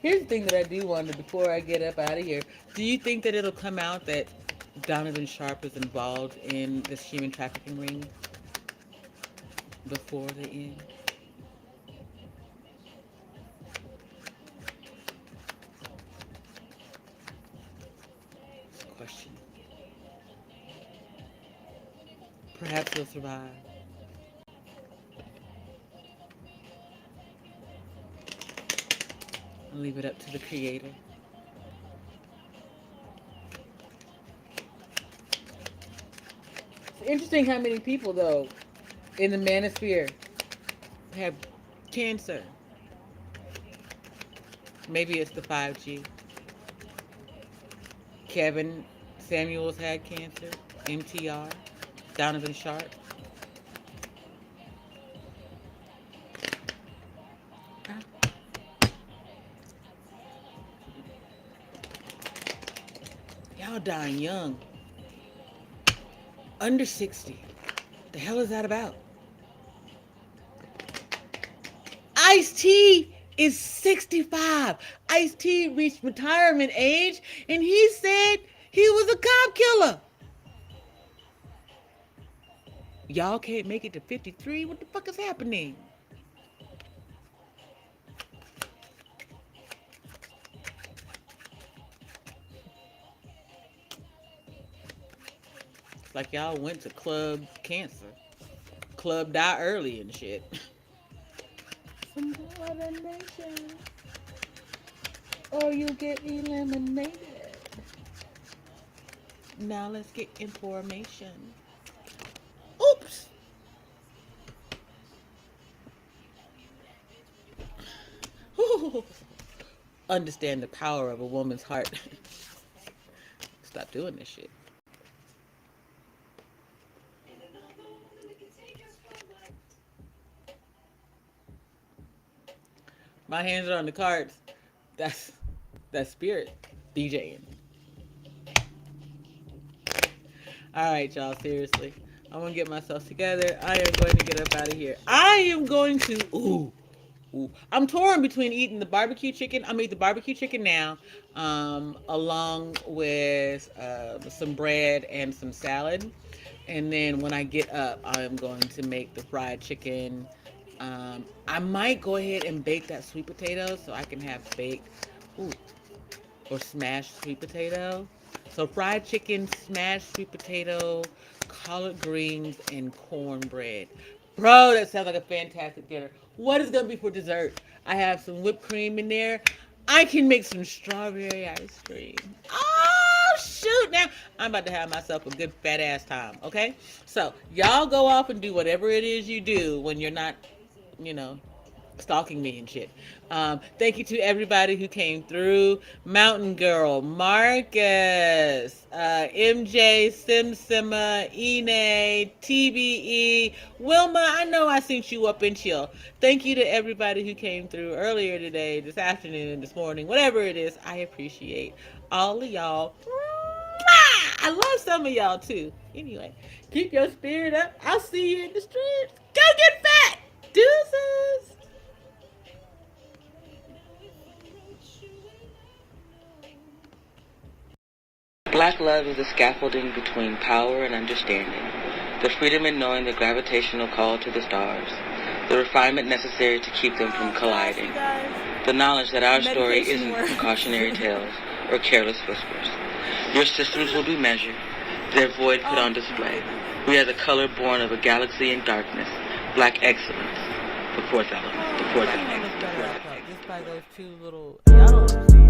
Here's the thing that I do wonder before I get up out of here. Do you think that it'll come out that Donovan Sharp is involved in this human trafficking ring before the end? Question. Perhaps he'll survive. I'll leave it up to the creator. It's interesting how many people, though, in the manosphere have cancer. Maybe it's the 5G. Kevin Samuels had cancer. MTR. Donovan Sharp. Y'all dying young. Under 60. The hell is that about? Ice-T is 65. Ice-T reached retirement age, and he said he was a cop killer. Y'all can't make it to 53? What the fuck is happening? It's like y'all went to Club Cancer. Club Die Early and shit. Some other nation. Or you get eliminated. Now let's get information. Oops. Understand the power of a woman's heart. Stop doing this shit. My hands are on the cards. That's spirit DJing. All right, y'all. Seriously, I'm gonna get myself together. I am going to get up out of here. I am going to. Ooh. I'm torn between eating the barbecue chicken. I'm gonna eat the barbecue chicken now, along with some bread and some salad. And then when I get up, I'm going to make the fried chicken. I might go ahead and bake that sweet potato so I can have baked or smashed sweet potato. So fried chicken, smashed sweet potato, collard greens, and cornbread. Bro, that sounds like a fantastic dinner. What is going to be for dessert? I have some whipped cream in there. I can make some strawberry ice cream. Oh, shoot. Now, I'm about to have myself a good fat ass time, okay? So, y'all go off and do whatever it is you do when you're not, stalking me and shit. Thank you to everybody who came through. Mountain Girl, Marcus, MJ, Simsima, Ine, TBE, Wilma. I know I seen you up in chill. Thank you to everybody who came through earlier today, this afternoon, this morning, whatever it is. I appreciate all of y'all. I love some of y'all too. Anyway, keep your spirit up. I'll see you in the streets. Go get fat. Deuces. Black love is the scaffolding between power and understanding, the freedom in knowing the gravitational call to the stars, the refinement necessary to keep them from colliding, the knowledge that our story isn't precautionary tales or careless whispers. Your systems will be measured, their void put on display. We are the color born of a galaxy in darkness, black excellence, the fourth element, the fourth element. Just by those two little, y'all don't understand.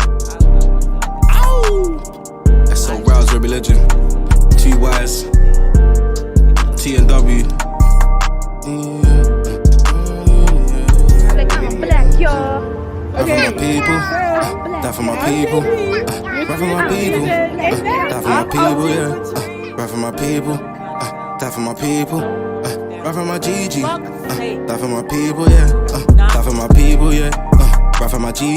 So rouse your religion. T wise, T and W. Black, y'all. Rap for my people, die for my people. Rap for my people, die for my people, yeah. Rap for my people, die for my people. Rap for my GG, die for my people, yeah. Die for my people, yeah. Rap for my G.